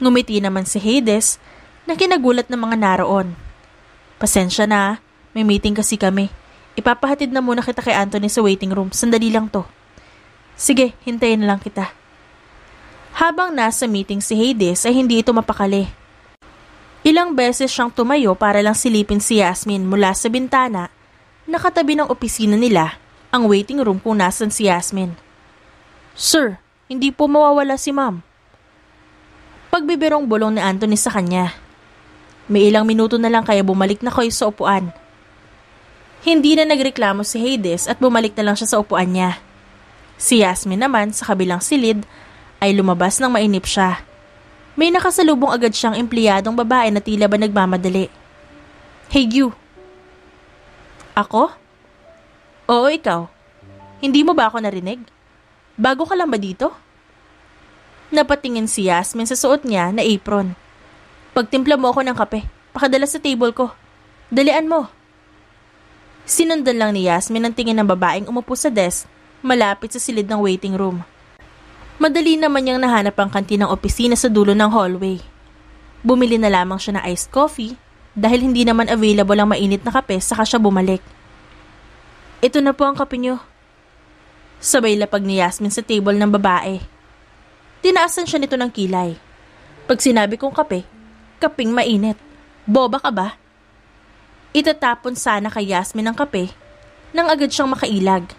Ngumiti naman si Hades na kinagulat ng mga naroon. "Pasensya na, may meeting kasi kami. Ipapahatid na muna kita kay Anthony sa waiting room. Sandali lang to." "Sige, hintayin na lang kita." Habang nasa meeting si Hades ay hindi ito mapakali. Ilang beses siyang tumayo para lang silipin si Yasmin mula sa bintana na katabi ng opisina nila, ang waiting room kung nasan si Yasmin. "Sir, hindi po mawawala si ma'am." Pagbibirong bulong ni Anthony sa kanya. "May ilang minuto na lang kaya bumalik na kayo sa upuan." Hindi na nagreklamo si Hades at bumalik na lang siya sa upuan niya. Si Yasmin naman sa kabilang silid ay lumabas nang mainip siya. May nakasalubong agad siyang empleyadong babae na tila ba nagmamadali. "Hey you." "Ako?" "Oo, ikaw. Hindi mo ba ako narinig? Bago ka lang ba dito?" Napatingin si Yasmin sa suot niya na apron. "Pagtimpla mo ako ng kape. Pakadala sa table ko. Dalian mo." Sinundan lang ni Yasmin ang tingin ng babaeng umupo sa desk malapit sa silid ng waiting room. Madali naman niyang nahanap ang kantinang opisina sa dulo ng hallway. Bumili na lamang siya ng iced coffee dahil hindi naman available ang mainit na kape saka siya bumalik. "Ito na po ang kape niyo." Sabay lapag ni Yasmin sa table ng babae. Tinaasan siya nito ng kilay. "Pag sinabi kong kape, kaping mainit. Boba ka ba?" Itatapon sana kay Yasmin ang kape nang agad siyang makailag.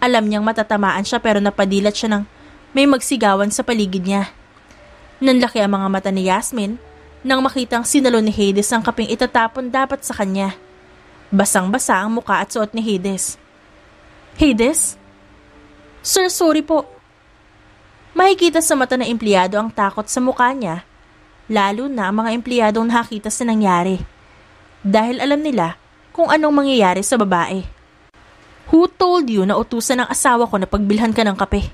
Alam niyang matatamaan siya pero napadilat siya ng may magsigawan sa paligid niya. Nanlaki ang mga mata ni Yasmin nang makitang sinalo ni Hades ang kaping itatapon dapat sa kanya. Basang-basa ang muka at suot ni Hades. "Hades? Sir, sorry po." Makikita sa mata ng empleyado ang takot sa mukha niya, lalo na ang mga empleyadong nakakita sa nangyari. Dahil alam nila kung anong mangyayari sa babae. "Who told you na utusan ng asawa ko na pagbilhan ka ng kape?"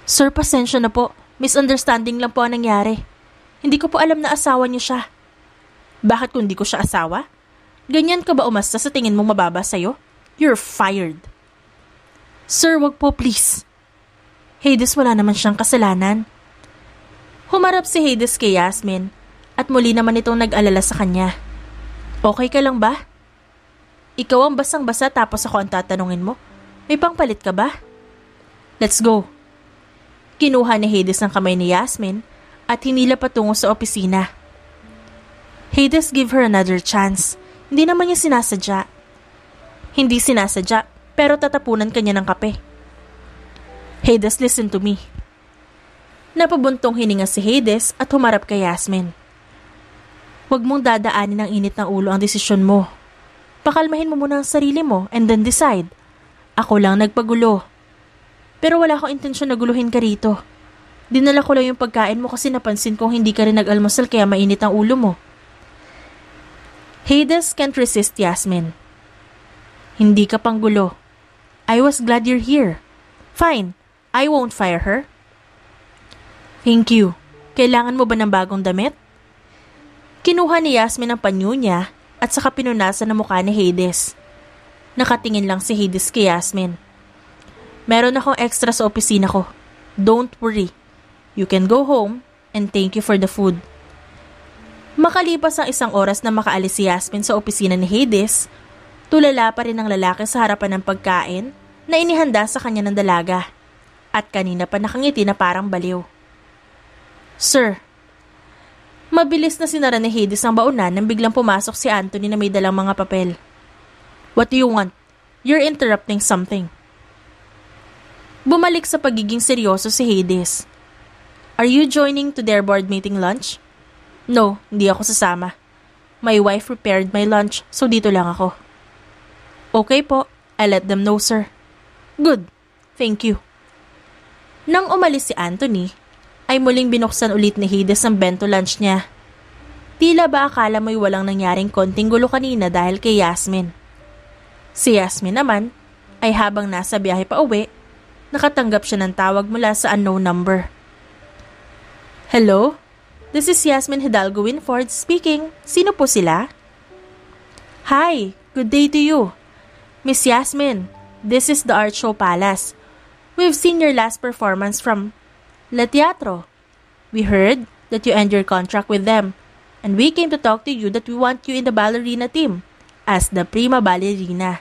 "Sir, pasensya na po. Misunderstanding lang po ang nangyari. Hindi ko po alam na asawa niyo siya." "Bakit kung di ko siya asawa? Ganyan ka ba umasta sa tingin mong mababa sa'yo? You're fired." "Sir, wag po please." Hades, wala naman siyang kasalanan. Humarap si Hades kay Yasmin at muli naman itong nag-alala sa kanya. "Okay ka lang ba? Ikaw ang basang-basa tapos ako ang tatanungin mo. May pangpalit ka ba? Let's go." Kinuha ni Hades ang kamay ni Yasmin at hinila patungo sa opisina. "Hades, give her another chance. Hindi naman niya sinasadya." "Hindi sinasadya, pero tatapunan kanya ng kape." "Hades, listen to me." Napabuntong hininga si Hades at humarap kay Yasmin. "Huwag mong dadaanin ng init ng ulo ang desisyon mo. Pakalmahin mo muna ang sarili mo and then decide. Ako lang nagpagulo. Pero wala akong intensyon na guluhin ka rito. Dinala ko lang yung pagkain mo kasi napansin kong hindi ka rin nag-almusal kaya mainit ang ulo mo." Hades can't resist Yasmin. "Hindi ka panggulo. I was glad you're here. Fine, I won't fire her." "Thank you. Kailangan mo ba ng bagong damit?" Kinuha ni Yasmin ang panyo niya at saka pinunasan ang mukha ni Hades. Nakatingin lang si Hades kay Yasmin. "Meron akong extra sa opisina ko. Don't worry. You can go home and thank you for the food." Makalipas ang 1 oras na makaalis si Yasmin sa opisina ni Hades, tulala pa rin ang lalaki sa harapan ng pagkain na inihanda sa kanya ng dalaga. At kanina pa nakangiti na parang baliw. "Sir." Mabilis na sinara ni Hades ang baunan nang biglang pumasok si Anthony na may dalang mga papel. "What do you want? You're interrupting something." Bumalik sa pagiging seryoso si Hades. "Are you joining to their board meeting lunch?" "No, hindi ako sasama. My wife prepared my lunch, so dito lang ako." "Okay po, I'll let them know, sir." "Good, thank you." Nang umalis si Anthony, ay muling binuksan ulit ni Hades ang bento lunch niya. Tila ba akala mo'y walang nangyaring konting gulo kanina dahil kay Yasmin. Si Yasmin naman ay habang nasa biyahe pa uwi, nakatanggap siya ng tawag mula sa unknown number. Hello? This is Yasmin Hidalgo Winford speaking. Sino po sila? Hi, good day to you. Miss Yasmin, this is the Art Show Palace. We've seen your last performance from Le Teatro. We heard that you end your contract with them, and we came to talk to you that we want you in the ballerina team as the prima ballerina.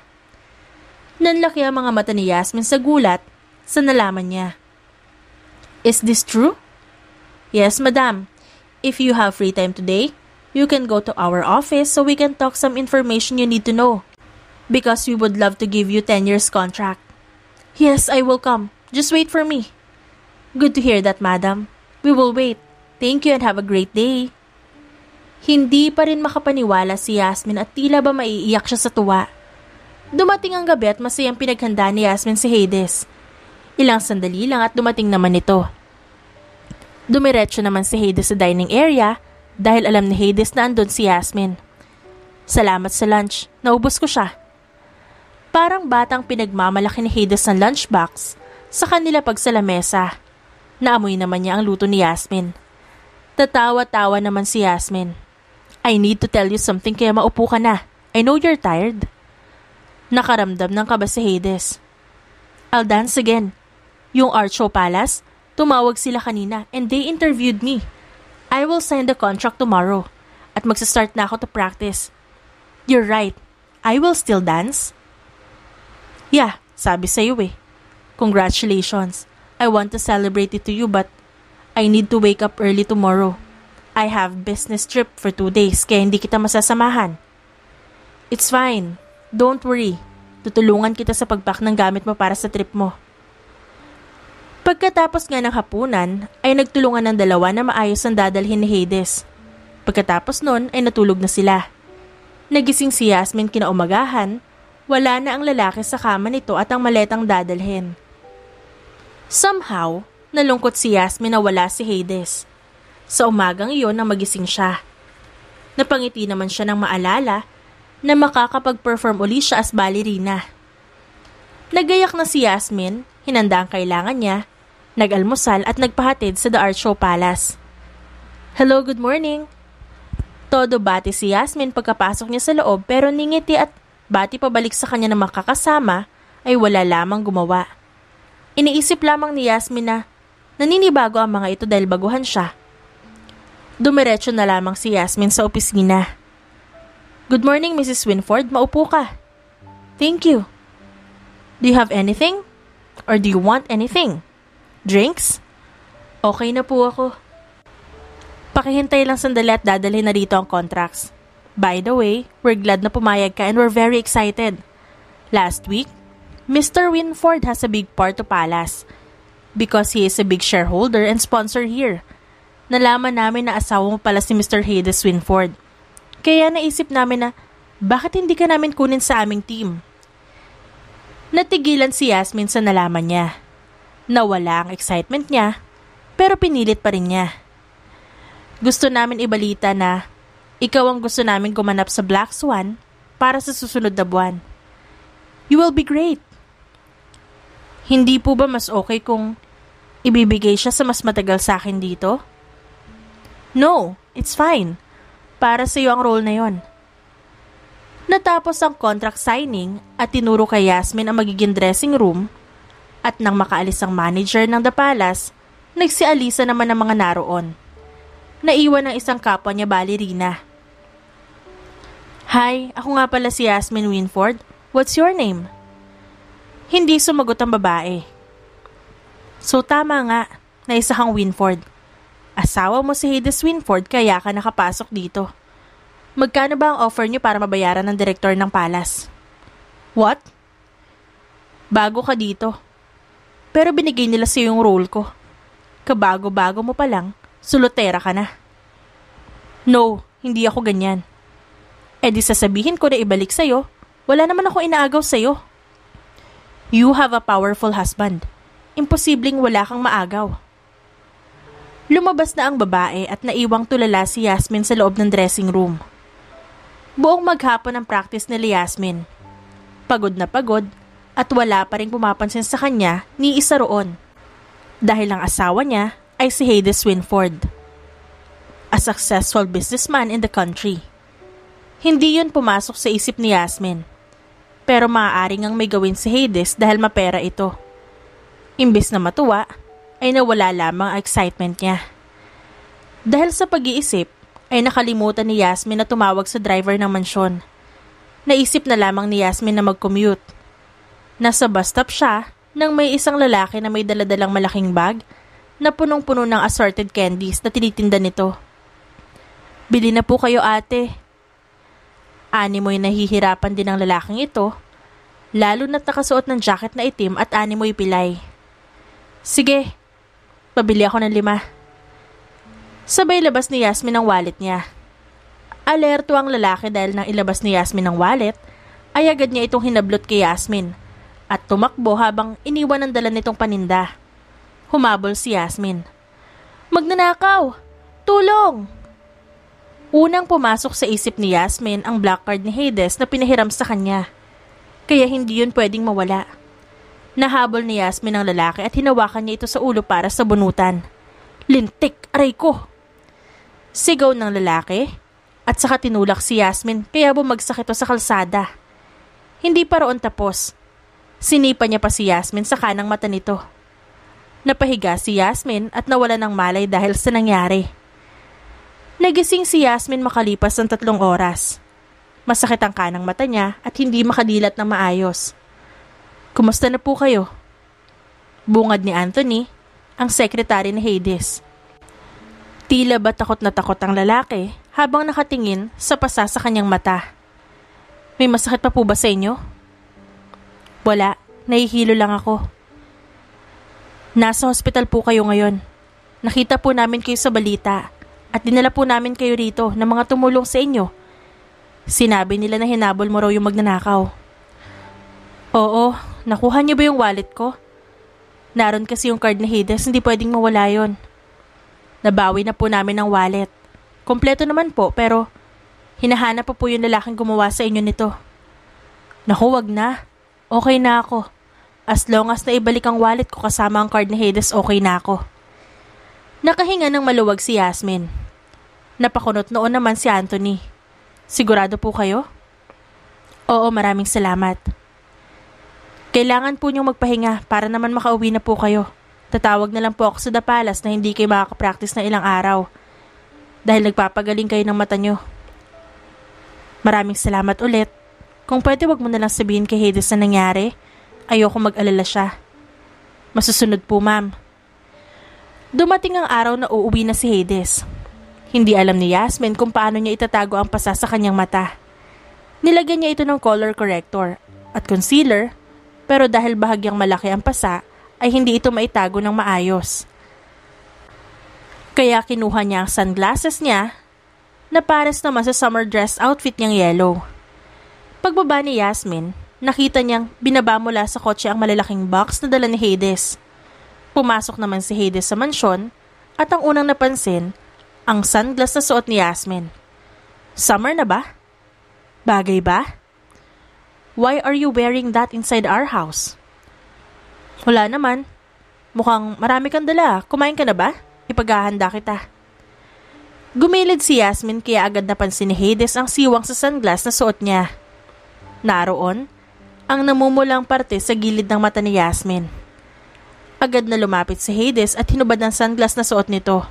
Nanlaki ang mga mata ni Yasmin sa gulat sa nalaman niya. Is this true? Yes, madam. If you have free time today, you can go to our office so we can talk some information you need to know. Because we would love to give you 10 years contract. Yes, I will come. Just wait for me. Good to hear that, madam. We will wait. Thank you and have a great day. Hindi pa rin makapaniwala si Yasmin at tila ba maiiyak siya sa tuwa. Dumating ang gabi at masayang pinaghanda ni Yasmin si Hades. Ilang sandali lang at dumating naman ito. Dumiretso naman si Hades sa dining area dahil alam ni Hades na andun si Yasmin. Salamat sa lunch. Naubos ko siya. Parang batang pinagmamalaki ni Hades ng lunchbox sa kanila pagsalamesa. Naamoy naman niya ang luto ni Yasmin. Tatawa-tawa naman si Yasmin. I need to tell you something kaya maupo ka na. I know you're tired. Nakaramdam ng kaba si Hades. I'll dance again. Yung Art Show Palace, tumawag sila kanina and they interviewed me. I will sign the contract tomorrow at magsastart na ako to practice. You're right. I will still dance. Yeah, sabi sa'yo eh. Congratulations. I want to celebrate it to you but I need to wake up early tomorrow. I have business trip for 2 days kaya hindi kita masasamahan. It's fine. Don't worry. Tutulungan kita sa pagpack ng gamit mo para sa trip mo. Pagkatapos nga ng hapunan, ay nagtulungan ng dalawa na maayos ang dadalhin ni Hades. Pagkatapos nun ay natulog na sila. Nagising si Yasmin kinaumagahan, wala na ang lalaki sa kama nito at ang maletang dadalhin. Somehow, nalungkot si Yasmin na wala si Hades. Sa umagang iyon nang magising siya. Napangiti naman siya ng maalala na makakapag-perform uli siya as ballerina. Nagayak na si Yasmin, hinanda ang kailangan niya, nag-almusal at nagpahatid sa The Art Show Palace. Hello, good morning. Todo bati si Yasmin pagkapasok niya sa loob pero ningiti at bati pabalik sa kanya na makakasama ay wala lamang gumawa. Iniisip lamang ni Yasmin na naninibago ang mga ito dahil baguhan siya. Dumiretso na lamang si Yasmin sa opisina. Good morning, Mrs. Winford. Maupo ka. Thank you. Do you have anything? Or do you want anything? Drinks? Okay na po ako. Pakihintay lang sandali at dadalhin na rito ang contracts. By the way, we're glad na pumayag ka and we're very excited. Last week, Mr. Winford has a big part to Palace because he is a big shareholder and sponsor here. Nalaman namin na asawa mo pala si Mr. Hades Winford. Kaya naisip namin na bakit hindi ka namin kunin sa aming team? Natigilan si Yasmin sa nalaman niya. Nawala ang excitement niya, pero pinilit pa rin niya. Gusto namin ibalita na ikaw ang gusto namin gumanap sa Black Swan para sa susunod na buwan. You will be great. Hindi po ba mas okay kung ibibigay siya sa mas matagal sa akin dito? No, it's fine. Para sa iyo ang role na yon. Natapos ang contract signing at tinuro kay Yasmin ang magiging dressing room at nang makaalis ang manager ng The Palace, nagsialisa naman ang mga naroon. Naiwan ang isang kapwa niya ballerina. Hi, ako nga pala si Yasmin Winford. What's your name? Hindi sumagot ang babae. So tama nga, na isa kang Winford. Asawa mo si Hades Winford kaya ka nakapasok dito. Magkano ba ang offer niyo para mabayaran ng direktor ng Palace? What? Bago ka dito. Pero binigay nila sa yung role ko. Kabago-bago mo pa lang, sulotera ka na. No, hindi ako ganyan. E di sasabihin ko na ibalik sa'yo, wala naman ako inaagaw sa'yo. You have a powerful husband. Imposibleng wala kang maagaw. Lumabas na ang babae at naiwang tulala si Yasmin sa loob ng dressing room. Buong maghapon ang practice ni Yasmin. Pagod na pagod at wala pa rin pumapansin sa kanya ni isa roon. Dahil ang asawa niya ay si Hades Winford, a successful businessman in the country. Hindi yun pumasok sa isip ni Yasmin. Pero maaaring ang may gawin si Hades dahil mapera ito. Imbes na matuwa, ay nawala lamang ang excitement niya. Dahil sa pag-iisip, ay nakalimutan ni Yasmin na tumawag sa driver ng mansyon. Naisip na lamang ni Yasmin na mag-commute. Nasa bus stop siya nang may isang lalaki na may daladalang malaking bag na punong-puno ng assorted candies na tinitinda nito. "Bili na po kayo, ate." Animoy nahihirapan din ang lalaking ito, lalo na't nakasuot ng jacket na itim at animoy pilay. "Sige, pabili ako ng 5. Sabay labas ni Yasmin ang wallet niya. Alerto ang lalaki dahil nang ilabas ni Yasmin ang wallet, ay agad niya itong hinablot kay Yasmin at tumakbo habang iniwan ang dala nitong paninda. Humabol si Yasmin. "Magnanakaw! Tulong!" Unang pumasok sa isip ni Yasmin ang black card ni Hades na pinahiram sa kanya. Kaya hindi yun pwedeng mawala. Nahabol ni Yasmin ang lalaki at hinawakan niya ito sa ulo para sa bunutan. "Lintik! Aray ko!" Sigaw ng lalaki at saka tinulak si Yasmin kaya bumagsak ito sa kalsada. Hindi pa roon tapos. Sinipa niya pa si Yasmin sa kanang mata nito. Napahiga si Yasmin at nawala ng malay dahil sa nangyari. Nagising si Yasmin makalipas ng 3 oras. Masakit ang kanang mata niya at hindi makadilat ng maayos. "Kumusta na po kayo?" Bungad ni Anthony, ang sekretary ni Hades. Tila ba takot na takot ang lalaki habang nakatingin sa pasa sa kanyang mata. "May masakit pa po ba sa inyo?" "Wala, nahihilo lang ako." "Nasa hospital po kayo ngayon. Nakita po namin kayo sa balita. At dinala po namin kayo rito ng mga tumulong sa inyo. Sinabi nila na hinabol mo raw yung magnanakaw." "Oo, nakuha niyo ba yung wallet ko? Naroon kasi yung card ni Hades, hindi pwedeng mawala yon. Nabawi na po namin ang wallet. Kompleto naman po pero hinahanap po yung lalaking gumawa sa inyo nito." "Naku, wag na. Okay na ako. As long as naibalik ang wallet ko kasama ang card ni Hades, okay na ako." Nakahinga ng maluwag si Yasmin. Napakunot noon naman si Anthony. "Sigurado po kayo?" "Oo, maraming salamat." "Kailangan po niyong magpahinga para naman makauwi na po kayo. Tatawag na lang po ako sa The Palace na hindi kayo makakapractice na ilang araw dahil nagpapagaling kayo ng mata niyo." "Maraming salamat ulit. Kung pwede wag mo na lang sabihin kay Hades na nangyari. Ayoko mag-alala siya." "Masusunod po, ma'am." Dumating ang araw na uuwi na si Hades. Hindi alam ni Yasmin kung paano niya itatago ang pasa sa kanyang mata. Nilagyan niya ito ng color corrector at concealer, pero dahil bahagyang malaki ang pasa, ay hindi ito maitago ng maayos. Kaya kinuha niya ang sunglasses niya na pares naman sa summer dress outfit niyang yellow. Pagbaba ni Yasmin, nakita niyang binaba mula sa kotse ang malalaking box na dala ni Hades. Pumasok naman si Hades sa mansyon at ang unang napansin, ang sunglass na suot ni Yasmin. Summer na ba? Bagay ba? "Why are you wearing that inside our house?" "Wala naman. Mukhang marami kang dala. Kumain ka na ba? Ipaghahanda kita." Gumilid si Yasmin kaya agad napansin ni Hades ang siwang sa sunglass na suot niya. Naroon ang namumulang parte sa gilid ng mata ni Yasmin. Agad na lumapit si Hades at hinubad ang sunglass na suot nito.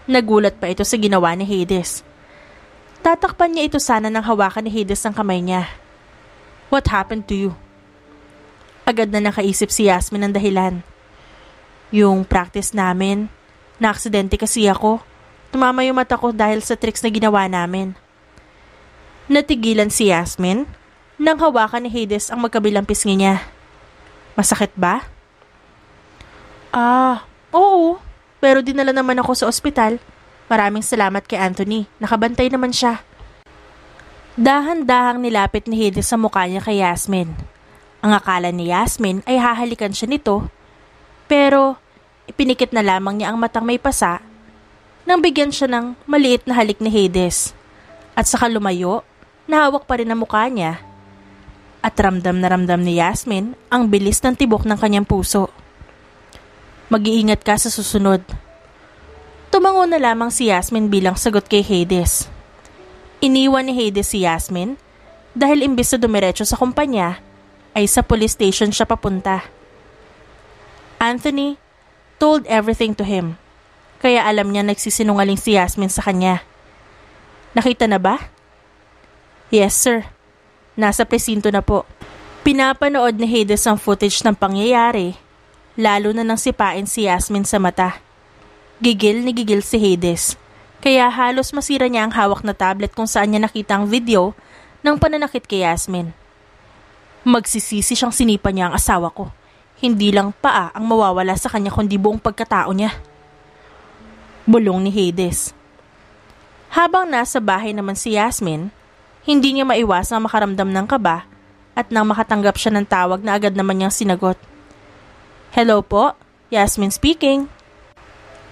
Nagulat pa ito sa ginawa ni Hades. Tatakpan niya ito sana nang hawakan ni Hades ang kamay niya. "What happened to you?" Agad na nakaisip si Yasmin ng dahilan. "Yung practice namin, na-aksidente kasi ako. Tumama yung mata ko dahil sa tricks na ginawa namin." Natigilan si Yasmin nang hawakan ni Hades ang magkabilang pisngi niya. "Masakit ba?" Oo. Pero dinala naman ako sa ospital. Maraming salamat kay Anthony. Nakabantay naman siya." Dahan-dahang nilapit ni Hades sa mukha niya kay Yasmin. Ang akala ni Yasmin ay hahalikan siya nito, pero ipinikit na lamang niya ang matang may pasa nang bigyan siya ng maliit na halik ni Hades. At saka lumayo, nahawak pa rin ang mukha niya. At ramdam na ramdam ni Yasmin ang bilis ng tibok ng kanyang puso. Mag-iingat ka sa susunod. Tumango na lamang si Yasmin bilang sagot kay Hades. Iniwan ni Hades si Yasmin dahil imbis na dumiretso sa kumpanya ay sa police station siya papunta. Anthony told everything to him, kaya alam niya nagsisinungaling si Yasmin sa kanya. Nakita na ba? Yes, sir. Nasa presinto na po. Pinapanood ni Hades ang footage ng pangyayari, lalo na nang sipain si Yasmin sa mata. Gigil ni gigil si Hades, kaya halos masira niya ang hawak na tablet kung saan niya nakita ang video ng pananakit kay Yasmin. Magsisisi siyang sinipa niya ang asawa ko. Hindi lang paa ang mawawala sa kanya kundi buong pagkatao niya. Bulong ni Hades. Habang nasa bahay naman si Yasmin, hindi niya maiwasang makaramdam ng kaba at nang makatanggap siya ng tawag na agad naman niyang sinagot. Hello po, Yasmin speaking.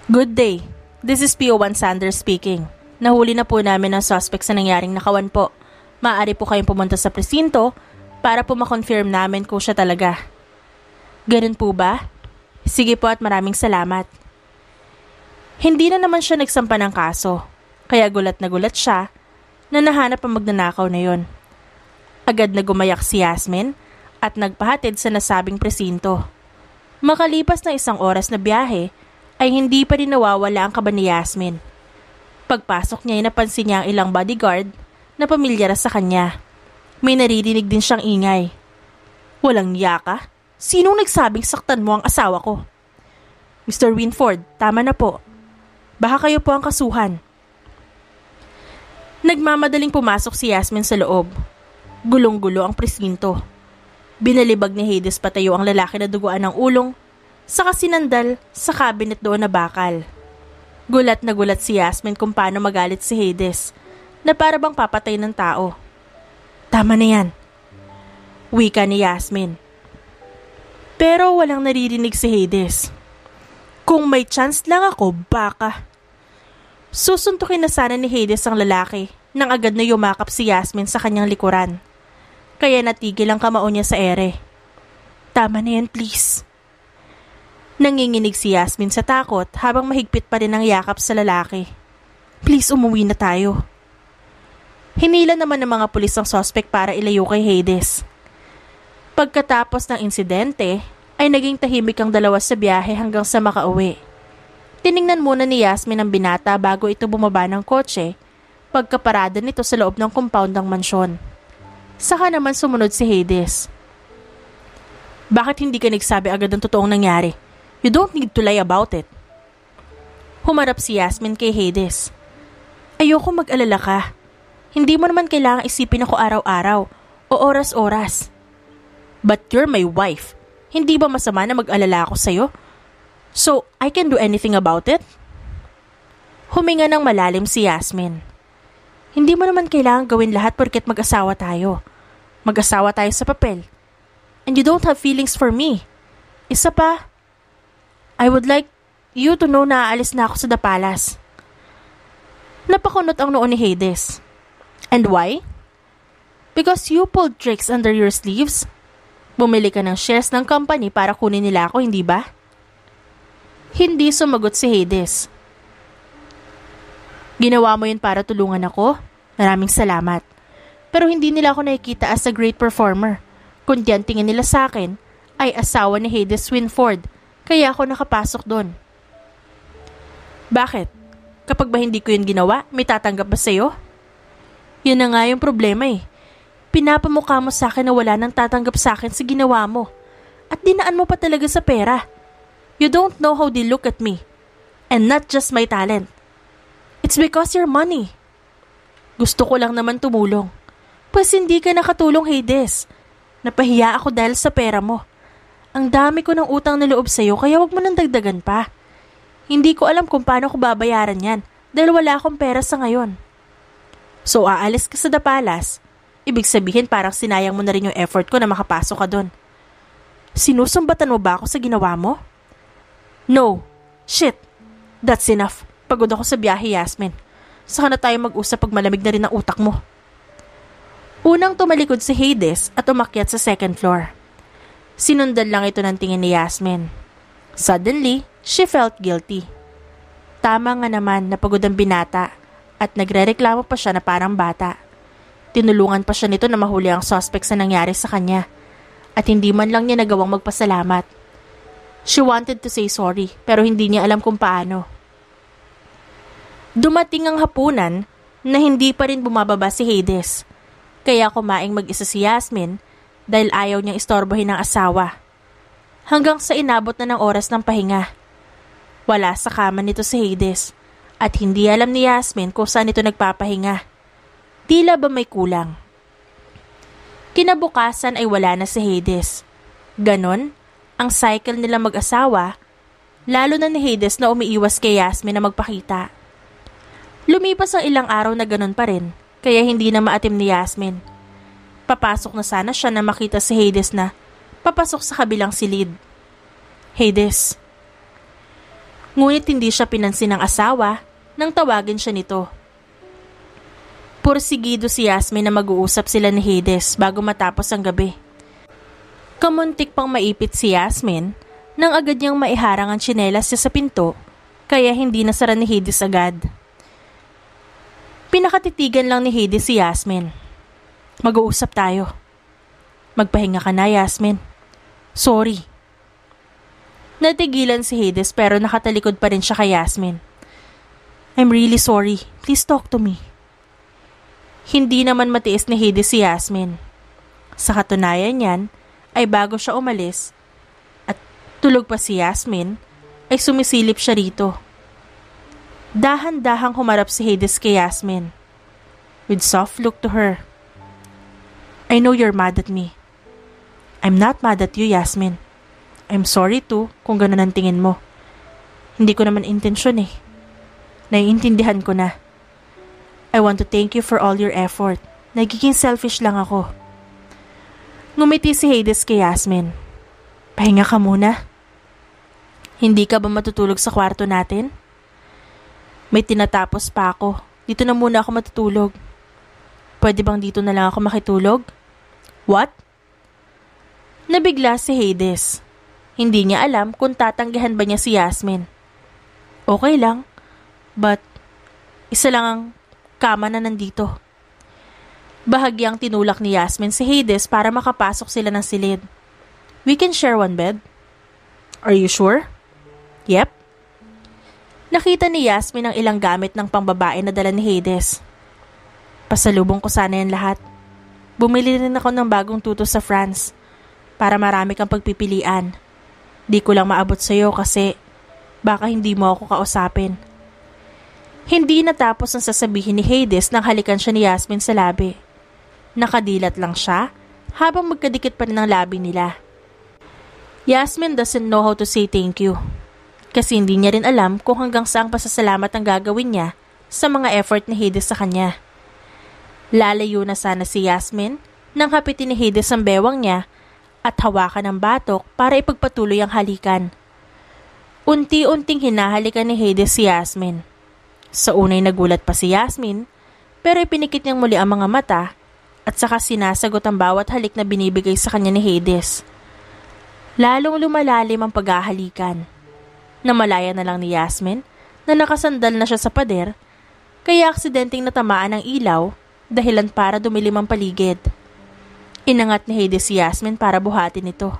Good day, this is PO1 Sanders speaking. Nahuli na po namin ang suspect sa nangyaring nakawan po. Maaari po kayong pumunta sa presinto para po makonfirm namin kung siya talaga. Ganun po ba? Sige po at maraming salamat. Hindi na naman siya nagsampa ng kaso, kaya gulat siya na nahanap ang magnanakaw na yon. Agad na gumayak si Yasmin at nagpahatid sa nasabing presinto. Makalipas ng 1 oras na biyahe ay hindi pa rin nawawala ang kaba ni Yasmin. Pagpasok niya ay napansin niya ang ilang bodyguard na pamilyar sa kanya. May naririnig din siyang ingay. Walang yaka? Sinong nagsabing saktan mo ang asawa ko? Mr. Winford, tama na po. Baka kayo po ang kasuhan. Nagmamadaling pumasok si Yasmin sa loob. Gulong-gulo ang presinto. Binalibag ni Hades patayo ang lalaki na duguan ng ulong, saka sinandal sa cabinet doon na bakal. Gulat na gulat si Yasmin kung paano magalit si Hades, na para bang papatay ng tao. Tama na yan, wika ni Yasmin. Pero walang naririnig si Hades. Kung may chance lang ako, baka. Susuntukin na sana ni Hades ang lalaki nang agad na yumakap si Yasmin sa kanyang likuran. Kaya natigil ang kamao niya sa ere. Tama na yan, please. Nanginginig si Yasmin sa takot habang mahigpit pa rin ang yakap sa lalaki. Please, umuwi na tayo. Hinila naman ng mga pulis ang suspect para ilayo kay Hades. Pagkatapos ng insidente, ay naging tahimik ang dalawa sa biyahe hanggang sa makauwi. Tiningnan muna ni Yasmin ang binata bago ito bumaba ng kotse, pagkaparada nito sa loob ng compound ng mansyon. Saka naman sumunod si Hades. Bakit hindi ka nagsabi agad ng totoong nangyari? You don't need to lie about it. Humarap si Yasmin kay Hades. Ayoko mag-alala ka. Hindi mo naman kailangang isipin ako araw-araw o oras-oras. But you're my wife. Hindi ba masama na mag-alala ako sa'yo? So, I can do anything about it? Huminga ng malalim si Yasmin. Hindi mo naman kailangan gawin lahat porket mag-asawa tayo. Mag-asawa tayo sa papel. And you don't have feelings for me. Isa pa, I would like you to know na aalis na ako sa The Palace. Napakunot ang noon ni Hades. And why? Because you pulled tricks under your sleeves. Bumili ka ng shares ng company para kunin nila ako, hindi ba? Hindi sumagot si Hades. Ginawa mo yun para tulungan ako? Maraming salamat. Pero hindi nila ako nakikita as a great performer. Kundi ang tingin nila sa akin ay asawa ni Hades Winford, kaya ako nakapasok doon. Bakit? Kapag ba hindi ko yun ginawa, may tatanggap ba sa'yo? Yun na nga yung problema eh. Pinapamukha mo sa akin na wala nang tatanggap sa akin sa ginawa mo. At dinaan mo pa talaga sa pera. You don't know how they look at me. And not just my talent. It's because your money. Gusto ko lang naman tumulong. Pues hindi ka nakatulong, Hades. Napahiya ako dahil sa pera mo. Ang dami ko ng utang na loob sa'yo kaya wag mo nang dagdagan pa. Hindi ko alam kung paano ko babayaran yan dahil wala akong pera sa ngayon. So aalis ka sa The Palace. Ibig sabihin parang sinayang mo na rin yung effort ko na makapasok ka doon. Sinusumbatan mo ba ako sa ginawa mo? No. Shit. That's enough. Pagod ako sa biyahe, Yasmin. Saka na tayo mag-usap pag malamig na rin ang utak mo. Unang tumalikod si Hades at umakyat sa second floor. Sinundan lang ito ng tingin ni Yasmin. Suddenly, she felt guilty. Tama nga naman na pagod ang binata at nagrereklamo pa siya na parang bata. Tinulungan pa siya nito na mahuli ang suspect sa nangyari sa kanya at hindi man lang niya nagawang magpasalamat. She wanted to say sorry pero hindi niya alam kung paano. Dumating ang hapunan na hindi pa rin bumababa si Hades. Kaya kumaing mag-isa si Yasmin dahil ayaw niyang istorbohin ng asawa. Hanggang sa inabot na ng oras ng pahinga. Wala sa kama nito si Hades at hindi alam ni Yasmin kung saan ito nagpapahinga. Tila ba may kulang? Kinabukasan ay wala na si Hades. Ganon ang cycle nila mag-asawa, lalo na ni Hades na umiiwas kay Yasmin na magpakita. Lumipas ang ilang araw na ganon pa rin, kaya hindi na maatim ni Yasmin. Papasok na sana siya na makita si Hades na papasok sa kabilang silid. Hades. Ngunit hindi siya pinansin ng asawa nang tawagin siya nito. Pursigido si Yasmin na mag-uusap sila ni Hades bago matapos ang gabi. Kamuntik pang maipit si Yasmin nang agad niyang maiharang ang tsinelas niya sa pinto, kaya hindi nasara ni Hades agad. Pinakatitigan lang ni Hades si Yasmin. Mag-uusap tayo. Magpahinga ka na, Yasmin. Sorry. Natigilan si Hades pero nakatalikod pa rin siya kay Yasmin. I'm really sorry. Please talk to me. Hindi naman matiis ni Hades si Yasmin. Sa katunayan niyan, ay bago siya umalis at tulog pa si Yasmin, ay sumisilip siya rito. Dahan-dahang humarap si Hades kay Yasmin. With soft look to her. I know you're mad at me. I'm not mad at you, Yasmin. I'm sorry too kung ganun ang tingin mo. Hindi ko naman intensyon eh. Naiintindihan ko na. I want to thank you for all your effort. Nagiging selfish lang ako. Ngumiti si Hades kay Yasmin. Pahinga ka muna. Hindi ka ba matutulog sa kwarto natin? May tinatapos pa ako. Dito na muna ako matutulog. Pwede bang dito na lang ako makitulog? What? Nabigla si Hades. Hindi niya alam kung tatanggihan ba niya si Yasmin. Okay lang, but isa lang ang kama na nandito. Bahagyang tinulak ni Yasmin si Hades para makapasok sila ng silid. We can share one bed. Are you sure? Yep. Nakita ni Yasmin ang ilang gamit ng pangbabae na dala ni Hades. Pasalubong ko sana yan lahat. Bumili rin ako ng bagong tuto sa France para marami kang pagpipilian. Di ko lang maabot sa'yo kasi baka hindi mo ako kausapin. Hindi natapos ang sasabihin ni Hades nang halikan siya ni Yasmin sa labi. Nakadilat lang siya habang magkadikit pa rin ang labi nila. Yasmin doesn't know how to say thank you. Kasi hindi niya rin alam kung hanggang saang pasasalamat ang gagawin niya sa mga effort ni Hades sa kanya. Lalayo na sana si Yasmin nang hapitin ni Hades ang bewang niya at hawakan ang batok para ipagpatuloy ang halikan. Unti-unting hinahalikan ni Hades si Yasmin. Sa unay nagulat pa si Yasmin pero ipinikit niyang muli ang mga mata at saka sinasagot ang bawat halik na binibigay sa kanya ni Hades. Lalong lumalalim ang paghahalikan. Namalaya na lang ni Yasmin na nakasandal na siya sa pader kaya aksidenteng natamaan ng ilaw dahilan para dumilim ang paligid. Inangat ni Hades si Yasmin para buhatin ito.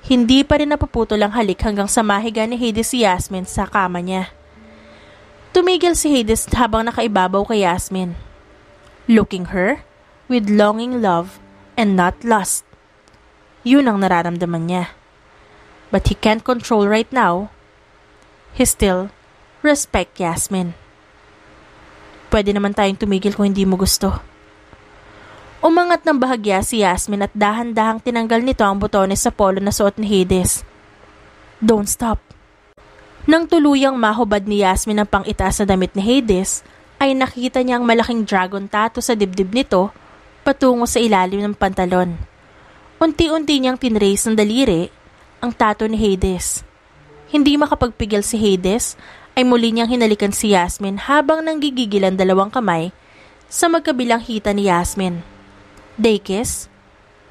Hindi pa rin napuputol ang halik hanggang sa mahiga ni Hades si Yasmin sa kama niya. Tumigil si Hades habang nakaibabaw kay Yasmin. Looking her with longing love and not lust. Yun ang nararamdaman niya. But he can't control right now. He still respect Yasmin. Pwede naman tayong tumigil kung hindi mo gusto. Umangat ng bahagya si Yasmin at dahan-dahang tinanggal nito ang botones sa polo na suot ni Hades. Don't stop. Nang tuluyang mahubad ni Yasmin ang pang-itaas na damit ni Hades, ay nakita niya ang malaking dragon tattoo sa dibdib nito patungo sa ilalim ng pantalon. Unti-unti niyang tinrace ng daliri ang tattoo ni Hades. Hindi makapagpigil si Hades ay muli niyang hinalikan si Yasmin habang nanggigigil ang dalawang kamay sa magkabilang hita ni Yasmin. They kiss,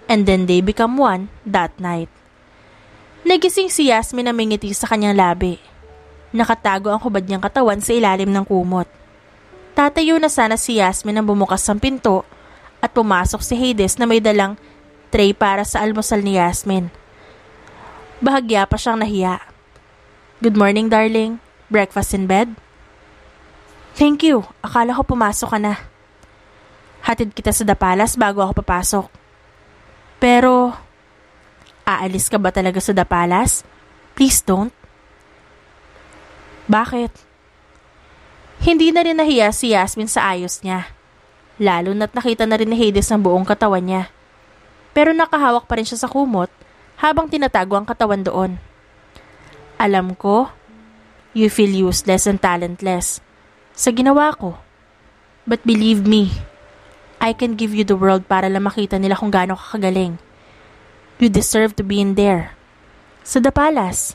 and then they become one that night. Nagising si Yasmin na may ngiti sa kanyang labi. Nakatago ang hubad niyang katawan sa ilalim ng kumot. Tatayo na sana si Yasmin nang bumukas ang pinto at pumasok si Hades na may dalang tray para sa almusal ni Yasmin. Bahagya pa siyang nahiya. Good morning, darling. Breakfast in bed? Thank you. Akala ko pumasok ka na. Hatid kita sa The Palace bago ako papasok. Pero, aalis ka ba talaga sa The Palace? Please don't. Bakit? Hindi na rin nahiya si Yasmin sa ayos niya. Lalo na't nakita na rin ni Hades ang buong katawan niya. Pero nakahawak pa rin siya sa kumot habang tinatago ang katawan doon. Alam ko, you feel useless and talentless sa ginawa ko. But believe me, I can give you the world para lang makita nila kung gaano ka kagaling. You deserve to be in there. Sa The Palace,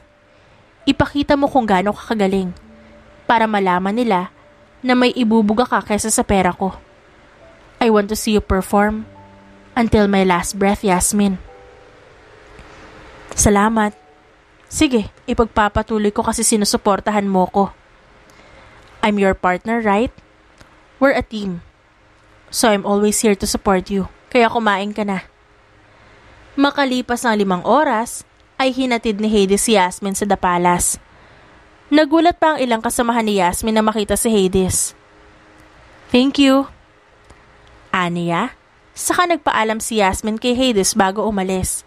ipakita mo kung gaano ka kagaling para malaman nila na may ibubuga ka kaysa sa pera ko. I want to see you perform until my last breath, Yasmin. Salamat. Sige, ipagpapatuloy ko kasi sinusuportahan mo ko. I'm your partner, right? We're a team. So I'm always here to support you. Kaya kumain ka na. Makalipas ng 5 oras, ay hinatid ni Hades si Yasmin sa The Palace. Nagulat pa ang ilang kasamahan ni Yasmin na makita si Hades. Thank you. Aniya, saka nagpaalam si Yasmin kay Hades bago umalis.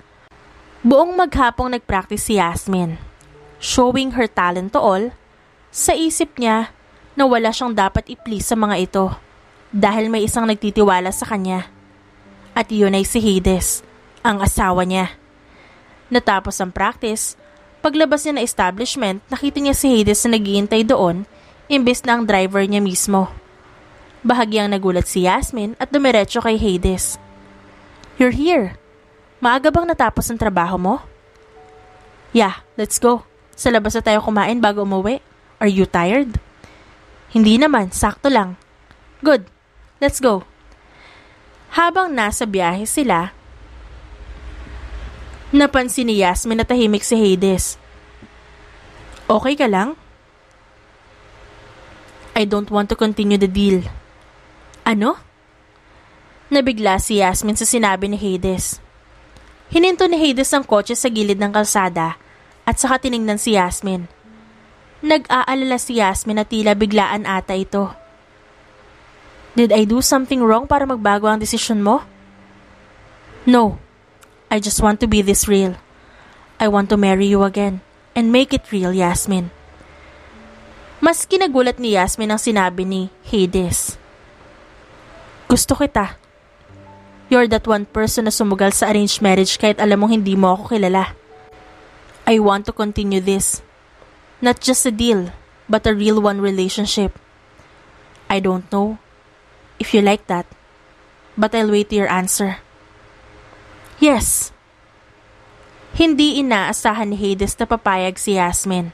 Buong maghapong nagpractice si Yasmin. Showing her talent to all, sa isip niya na wala siyang dapat i-please sa mga ito dahil may isang nagtitiwala sa kanya. At iyon ay si Hades, ang asawa niya. Natapos ang practice, paglabas niya na establishment, nakita niya si Hades na naghihintay doon imbes na ang driver niya mismo. Bahagyang nagulat si Yasmin at dumiretso kay Hades. You're here. Maaga bang natapos ang trabaho mo? Yeah, let's go. Sa labas na tayo kumain bago umuwi. Are you tired? Hindi naman, sakto lang. Good, let's go. Habang nasa biyahe sila, napansin ni Yasmin na tahimik si Hades. Okay ka lang? I don't want to continue the deal. Ano? Nabigla si Yasmin sa sinabi ni Hades. Hininto ni Hades ang kotse sa gilid ng kalsada at saka tiningnan si Yasmin. Nag-aalala si Yasmin na tila biglaan ata ito. Did I do something wrong para magbago ang desisyon mo? No. I just want to be this real. I want to marry you again and make it real, Yasmin. Mas kinagulat ni Yasmin ang sinabi ni Hades. Gusto kita. You're that one person na sumugal sa arranged marriage kahit alam mong hindi mo ako kilala. I want to continue this. Not just a deal, but a real one relationship. I don't know if you like that, but I'll wait to your answer. Yes. Hindi inaasahan ni Hades na papayag si Yasmin.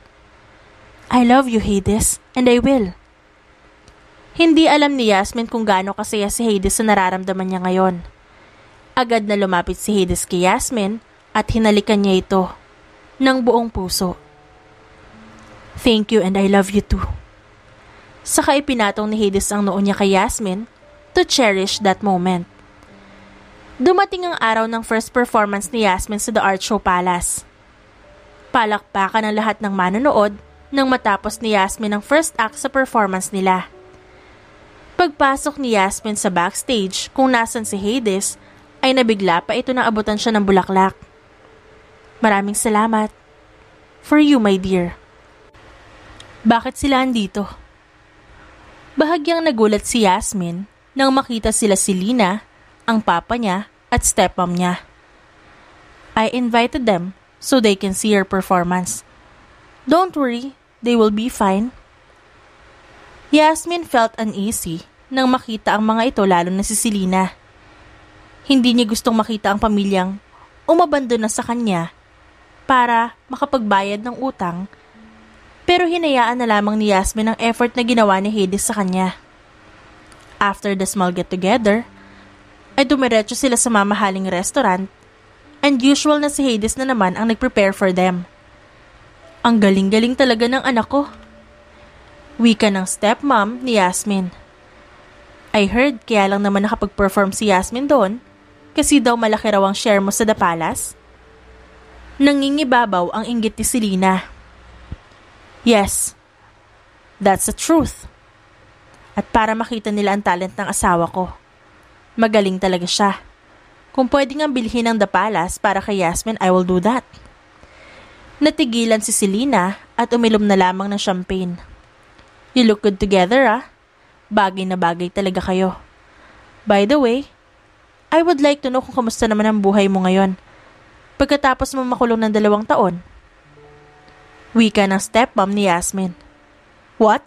I love you, Hades, and I will. Hindi alam ni Yasmin kung gaano kasaya si Hades sa nararamdaman niya ngayon. Agad na lumapit si Hades kay Yasmin at hinalikan niya ito ng buong puso. Thank you and I love you too. Saka ipinatong ni Hades ang noo niya kay Yasmin to cherish that moment. Dumating ang araw ng first performance ni Yasmin sa The Art Show Palace. Palakpakan ng lahat ng manonood nang matapos ni Yasmin ang first act sa performance nila. Pagpasok ni Yasmin sa backstage kung nasan si Hades, ay nabigla pa ito na abutan siya ng bulaklak. Maraming salamat. For you, my dear. Bakit sila andito? Bahagyang nagulat si Yasmin nang makita sila si Lina, ang papa niya at stepmom niya. I invited them so they can see her performance. Don't worry, they will be fine. Yasmin felt uneasy nang makita ang mga ito lalo na si Selena. Hindi niya gustong makita ang pamilyang umabandon na sa kanya para makapagbayad ng utang, pero hinayaan na lamang ni Yasmin ang effort na ginawa ni Hades sa kanya. After the small get-together, ay dumiretso sila sa mamahaling restaurant and usual na si Hades na naman ang nag-prepare for them. Ang galing-galing talaga ng anak ko. Wika ng stepmom ni Yasmin. I heard kaya lang naman nakapag-perform si Yasmin doon kasi daw malaki raw ang share mo sa The Palace. Nangingibabaw ang inggit ni Selena. Yes, that's the truth. At para makita nila ang talent ng asawa ko. Magaling talaga siya. Kung pwede nga bilhin ng The Palace para kay Yasmin, I will do that. Natigilan si Selena at umilom na lamang ng champagne. You look good together, ah. Bagay na bagay talaga kayo. By the way, I would like to know kung kamusta naman ang buhay mo ngayon. Pagkatapos mo makulong ng 2 taon. Wika ng stepmom ni Yasmin. What?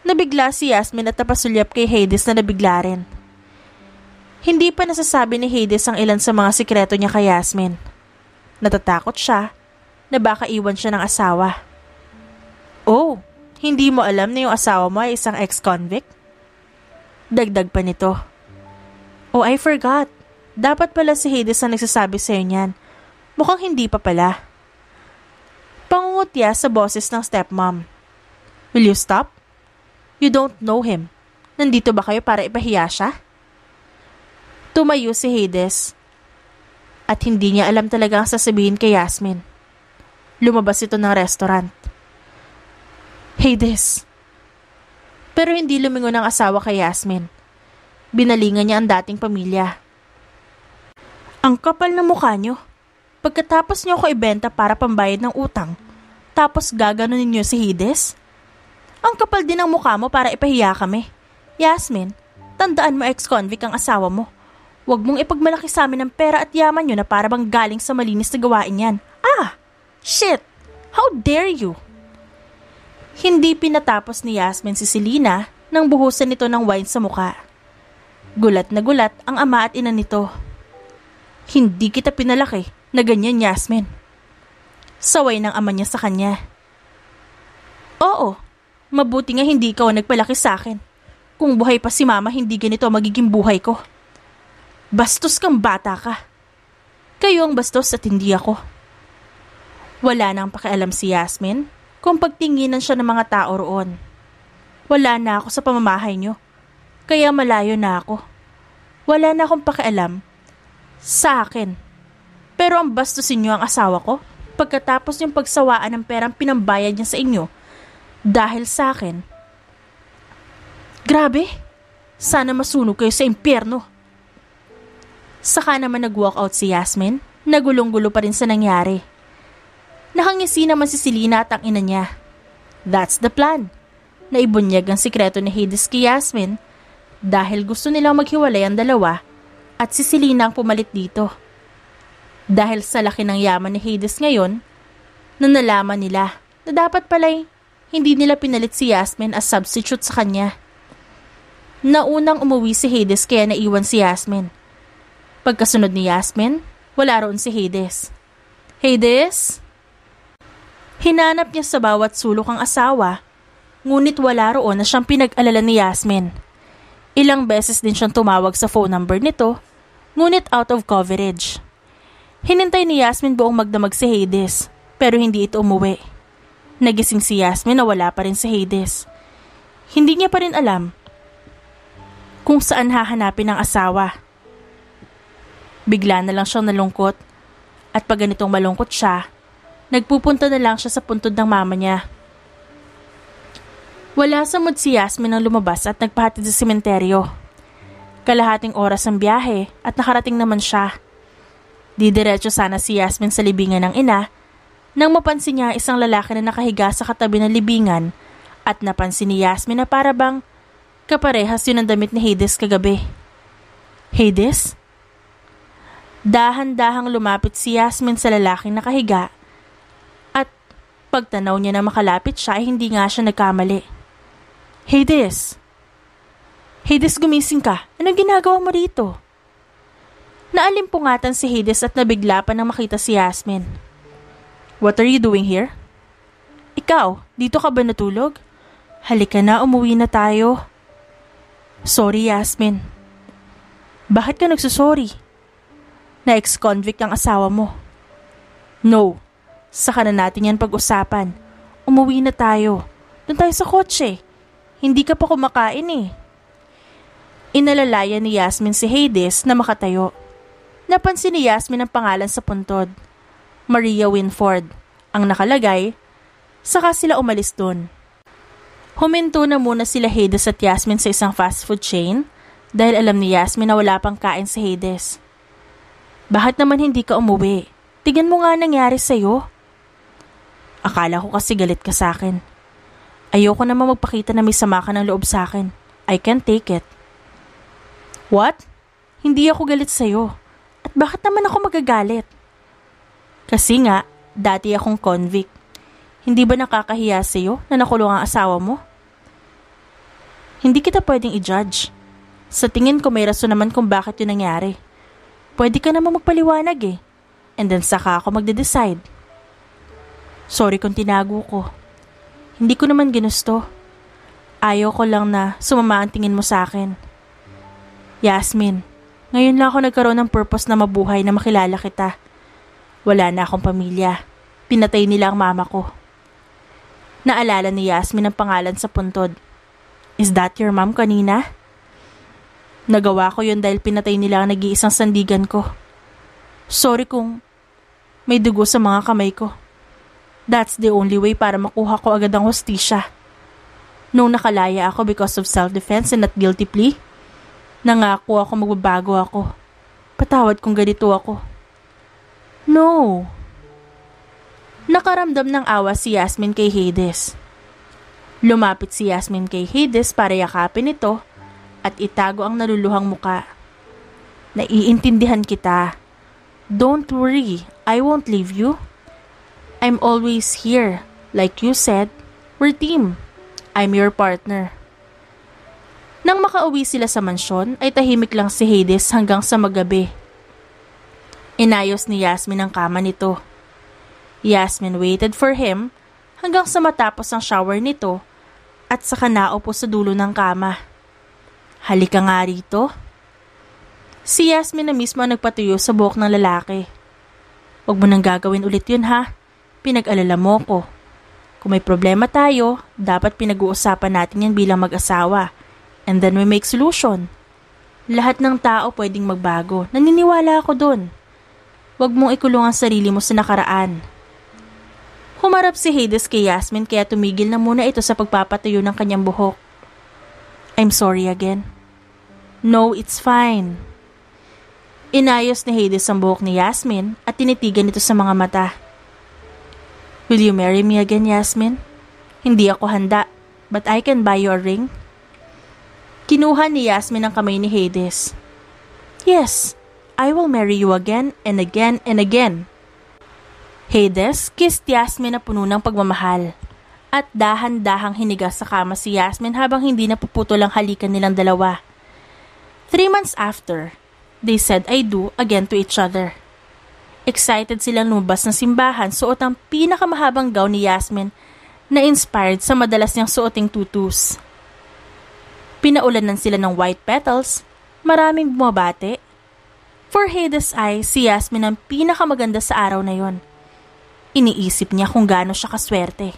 Nabigla si Yasmin at napasulyap kay Hades na nabigla rin. Hindi pa nasasabi ni Hades ang ilan sa mga sikreto niya kay Yasmin. Natatakot siya na baka iwan siya ng asawa. Oh, hindi mo alam na yung asawa mo ay isang ex-convict? Dagdag pa nito. Oh, I forgot. Dapat pala si Hades ang nagsasabi sa'yo niyan. Mukhang hindi pa pala. Pangungutya sa boses ng stepmom. Will you stop? You don't know him. Nandito ba kayo para ipahiya siya? Tumayo si Hades. At hindi niya alam talaga ang sasabihin kay Yasmin. Lumabas ito ng restaurant. Hades. Pero hindi lumingon ang asawa kay Yasmin. Binalingan niya ang dating pamilya. Ang kapal ng mukha niyo. Pagkatapos niyo ako ibenta para pambayad ng utang, tapos gaganunin niyo si Hades? Ang kapal din ng mukha mo para ipahiya kami. Yasmin, tandaan mo ex-convict ang asawa mo. Huwag mong ipagmalaki sa amin ng pera at yaman niyo na para bang galing sa malinis na gawain yan. Ah! Shit! How dare you! Hindi pinatapos ni Yasmin si Selena nang buhusan nito ng wine sa muka. Gulat na gulat ang ama at ina nito. Hindi kita pinalaki na ganyan, Yasmin. Saway ng ama niya sa kanya. Oo, mabuti nga hindi ikaw ang nagpalaki sa akin. Kung buhay pa si mama, hindi ganito magiging buhay ko. Bastos kang bata ka. Kayo ang bastos at hindi ako. Wala nang pakialam si Yasmin kung pagtinginan siya ng mga tao roon. Wala na ako sa pamamahay niyo, kaya malayo na ako. Wala na akong pakialam sa akin. Pero ang bastusin niyo ang asawa ko pagkatapos yung pagsawaan ng perang pinambayad niya sa inyo dahil sa akin. Grabe, sana masunog kayo sa impyerno. Saka naman nag-walk out si Yasmin, nagulong-gulo pa rin sa nangyari. Nakangisi naman si Selena at ang ina niya. That's the plan. Naibunyag ang sikreto ni Hades kay Yasmin dahil gusto nilang maghiwalay ang dalawa at si Selena ang pumalit dito. Dahil sa laki ng yaman ni Hades ngayon, na nalaman nila na dapat pala'y hindi nila pinalit si Yasmin as substitute sa kanya. Naunang umuwi si Hades kaya naiwan si Yasmin. Pagkasunod ni Yasmin, wala roon si Hades. Hades? Hinanap niya sa bawat sulok ang asawa, ngunit wala roon na siyang pinag-alala ni Yasmin. Ilang beses din siyang tumawag sa phone number nito, ngunit out of coverage. Hinintay ni Yasmin buong magdamag si Hades, pero hindi ito umuwi. Nagising si Yasmin na wala pa rin si Hades. Hindi niya pa rin alam kung saan hahanapin ang asawa. Bigla na lang siyang nalungkot at pag ganitong malungkot siya, nagpupunta na lang siya sa puntod ng mama niya. Wala sa mood si Yasmin nang lumabas at nagpahatid sa sementeryo. Kalahating oras ang biyahe at nakarating naman siya. Didiretso sana si Yasmin sa libingan ng ina nang mapansin niya isang lalaki na nakahiga sa katabi ng libingan at napansin ni Yasmin na para bang kaparehas yun ang damit ni Hades kagabi. Hades? Dahan-dahang lumapit si Yasmin sa lalaking nakahiga at pagtanaw niya na makalapit siya ay hindi nga siya nagkamali. Hades! Hades, gumising ka. Anong ginagawa mo rito? Naalimpungatan si Hades at nabigla pa nang makita si Yasmin. What are you doing here? Ikaw, dito ka ba natulog? Halika na, umuwi na tayo. Sorry, Yasmin. Bakit ka nagsusorry? Na ex-convict ang asawa mo. No, saka na natin yan pag-usapan. Umuwi na tayo. Doon tayo sa kotse. Hindi ka pa kumakain eh. Inalalayan ni Yasmin si Hades na makatayo. Napansin ni Yasmin ang pangalan sa puntod. Maria Winford ang nakalagay, saka sila umalis doon. Huminto na muna sila Hades at Yasmin sa isang fast food chain dahil alam ni Yasmin na wala pang kain si Hades. Bakit naman hindi ka umuwi? Tingnan mo nga nangyari sa'yo. Akala ko kasi galit ka sa akin. Ayoko naman magpakita na may sama ka ng loob sa akin. I can't take it. What? Hindi ako galit sa'yo. At bakit naman ako magagalit? Kasi nga, dati akong convict. Hindi ba nakakahiya sa'yo na nakulong ang asawa mo? Hindi kita pwedeng i-judge. Sa tingin ko may rason naman kung bakit yun nangyari. Pwede ka naman magpaliwanag eh. And then saka ako magde-decide. Sorry kung tinago ko. Hindi ko naman ginusto. Ayaw ko lang na sumama ang tingin mo sa akin. Yasmin, ngayon lang ako nagkaroon ng purpose na mabuhay na makilala kita. Wala na akong pamilya. Pinatay nila ang mama ko. Naalala ni Yasmin ang pangalan sa puntod. Is that your mom kanina? Nagawa ko yun dahil pinatay nila ang nag-iisang sandigan ko. Sorry kung may dugo sa mga kamay ko. That's the only way para makuha ko agad ang hustisya. Nung nakalaya ako because of self-defense and not guilty plea, nangako ako magbabago ako. Patawad kung ganito ako. No. Nakaramdam ng awa si Yasmin kay Hades. Lumapit si Yasmin kay Hades para yakapin ito at itago ang naluluhang muka. Naiintindihan kita. Don't worry, I won't leave you. I'm always here. Like you said, we're team. I'm your partner. Nang makauwi sila sa mansyon, ay tahimik lang si Hades hanggang sa magabi. Inayos ni Yasmin ang kama nito. Yasmin waited for him hanggang sa matapos ang shower nito at saka naupo sa dulo ng kama. Halika nga rito. Si Yasmin na mismo ang nagpatuyo sa buhok ng lalaki. Huwag mo nang gagawin ulit yun ha. Pinag-alala mo ko. Kung may problema tayo, dapat pinag-uusapan natin yan bilang mag-asawa. And then we make solution. Lahat ng tao pwedeng magbago. Naniniwala ako dun. Huwag mong ikulong ang sarili mo sa nakaraan. Humarap si Hades kay Yasmin kaya tumigil na muna ito sa pagpapatayo ng kanyang buhok. I'm sorry again. No, it's fine. Inayos ni Hades ang buhok ni Yasmin at tinitigan ito sa mga mata. Will you marry me again, Yasmin? Hindi ako handa, but I can buy you a ring. Kinuha ni Yasmin ang kamay ni Hades. Yes, I will marry you again and again and again. Hades kissed Yasmin na puno ng pagmamahal at dahan-dahang hiniga sa kama si Yasmin habang hindi napuputol ang halikan nilang dalawa. 3 months after, they said I do again to each other. Excited silang lumabas ng simbahan suot ang pinakamahabang gown ni Yasmin na inspired sa madalas niyang suoting tutus. Pinaulanan sila ng white petals, maraming bumabate. For Hades' eyes, si Yasmin ang pinakamaganda sa araw na yon. Iniisip niya kung gaano siya kaswerte.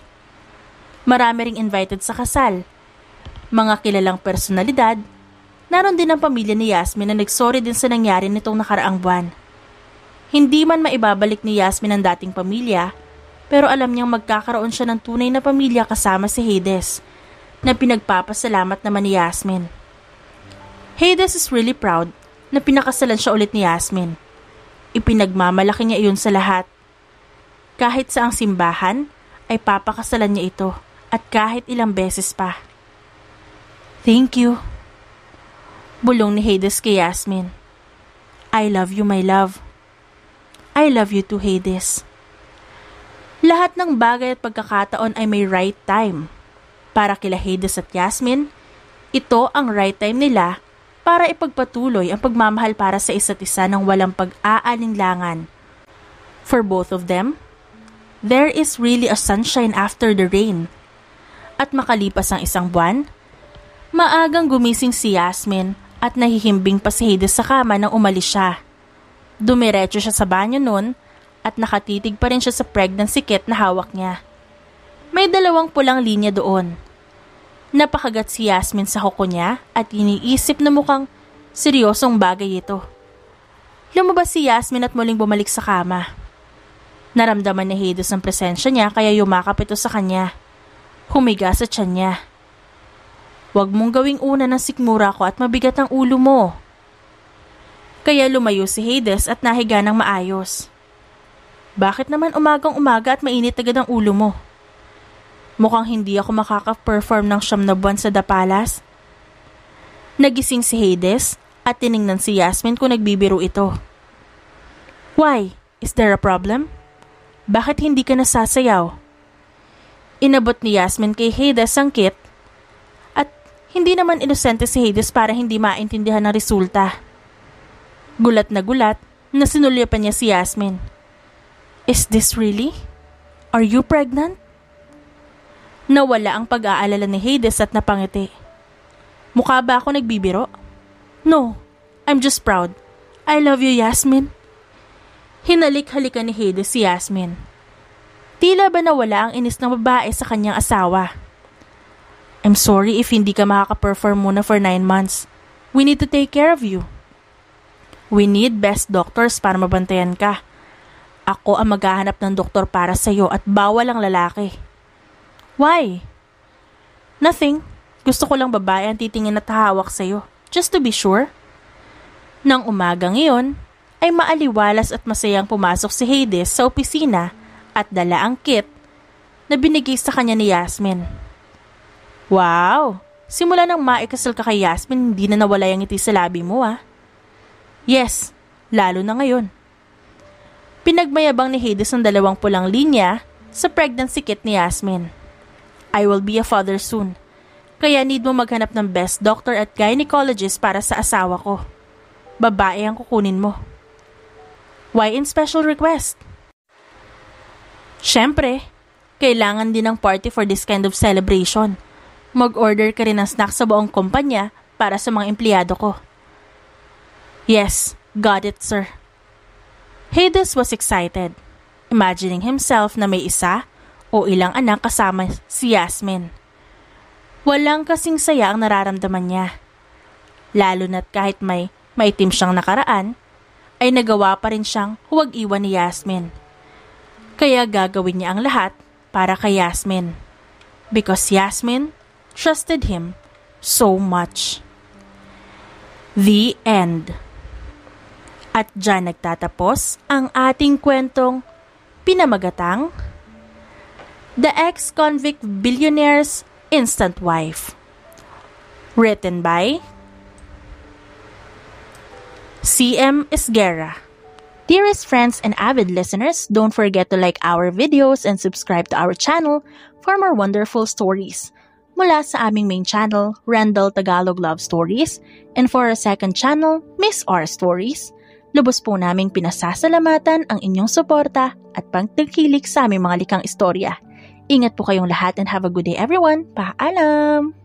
Marami ring invited sa kasal. Mga kilalang personalidad. Naroon din ang pamilya ni Yasmin na nagsorry din sa nangyari nitong nakaraang buwan. Hindi man maibabalik ni Yasmin ang dating pamilya, pero alam niyang magkakaroon siya ng tunay na pamilya kasama si Hades, na pinagpapasalamat naman ni Yasmin. Hades is really proud na pinakasalan siya ulit ni Yasmin. Ipinagmamalaki niya iyon sa lahat. Kahit sa ang simbahan, ay papakasalan niya ito at kahit ilang beses pa. Thank you. Bulong ni Hades kay Yasmin. I love you, my love. I love you too, Hades. Lahat ng bagay at pagkakataon ay may right time. Para kila Hades at Yasmin, ito ang right time nila para ipagpatuloy ang pagmamahal para sa isa't isa ng walang pag-aalinlangan. For both of them, there is really a sunshine after the rain. At makalipas ang 1 buwan, maagang gumising si Yasmin at nahihimbing pa si Hades sa kama nang umalis siya. Dumiretso siya sa banyo nun at nakatitig pa rin siya sa pregnancy kit na hawak niya. May 2 pulang linya doon. Napakagat si Yasmin sa kuko niya at iniisip na mukhang seryosong bagay ito. Lumabas si Yasmin at muling bumalik sa kama. Naramdaman ni Hades ang presensya niya kaya yumakap ito sa kanya. Humiga sa tiyan niya. Huwag mong gawing una ng sikmura ko at mabigat ang ulo mo. Kaya lumayo si Hades at nahiga ng maayos. Bakit naman umagang-umaga at mainit agad ang ulo mo? Mukhang hindi ako makaka-perform ng 9 na buwan sa The Palace. Nagising si Hades at tiningnan si Yasmin kung nagbibiro ito. Why? Is there a problem? Bakit hindi ka nasasayaw? Inabot ni Yasmin kay Hades ang kit at hindi naman inosente si Hades para hindi maintindihan ang resulta. Gulat na sinulyapan niya si Yasmin. Is this really? Are you pregnant? Nawala ang pag-aalala ni Hades at napangiti. Mukha ba ako nagbibiro? No, I'm just proud. I love you, Yasmin. Hinalik-halikan ni Hades si Yasmin. Tila ba nawala ang inis ng babae sa kanyang asawa? I'm sorry if hindi ka makaka-perform muna for 9 months. We need to take care of you. We need best doctors para mabantayan ka. Ako ang maghahanap ng doktor para sa'yo at bawal ang lalaki. Why? Nothing. Gusto ko lang babae ang titingin at hawak sa'yo. Just to be sure. Nang umagang iyon, ay maaliwalas at masayang pumasok si Hades sa opisina at dala ang kit na binigay sa kanya ni Yasmin. Wow! Simula nang maikasal ka kay Yasmin, hindi na nawala yung ngiti sa labi mo Yes, lalo na ngayon. Pinagmayabang ni Hades ang 2 pulang linya sa pregnancy kit ni Yasmin. I will be a father soon. Kaya need mo maghanap ng best doctor at gynecologist para sa asawa ko. Babae ang kukunin mo. Why in special request? Siyempre, kailangan din ng party for this kind of celebration. Mag-order ka rin ng snack sa buong kumpanya para sa mga empleyado ko. Yes, got it, sir. Hades was excited, imagining himself na may isa o ilang anak kasama si Yasmin. Walang kasing saya ang nararamdaman niya. Lalo na't kahit may maitim siyang nakaraan, ay nagawa pa rin siyang huwag iwan ni Yasmin. Kaya gagawin niya ang lahat para kay Yasmin. Because Yasmin trusted him so much. The end. At dyan nagtatapos ang ating kwentong pinamagatang The Ex-Convict Billionaire's Instant Wife. Written by C.M. Esguerra. Dearest friends and avid listeners, don't forget to like our videos and subscribe to our channel for more wonderful stories. Mula sa aming main channel, Randall Tagalog Love Stories, and for our second channel, Miss R Stories, lubos po naming pinasasalamatan ang inyong suporta at pagtangkilik sa aming mga likang istorya. Ingat po kayong lahat and have a good day everyone. Paalam!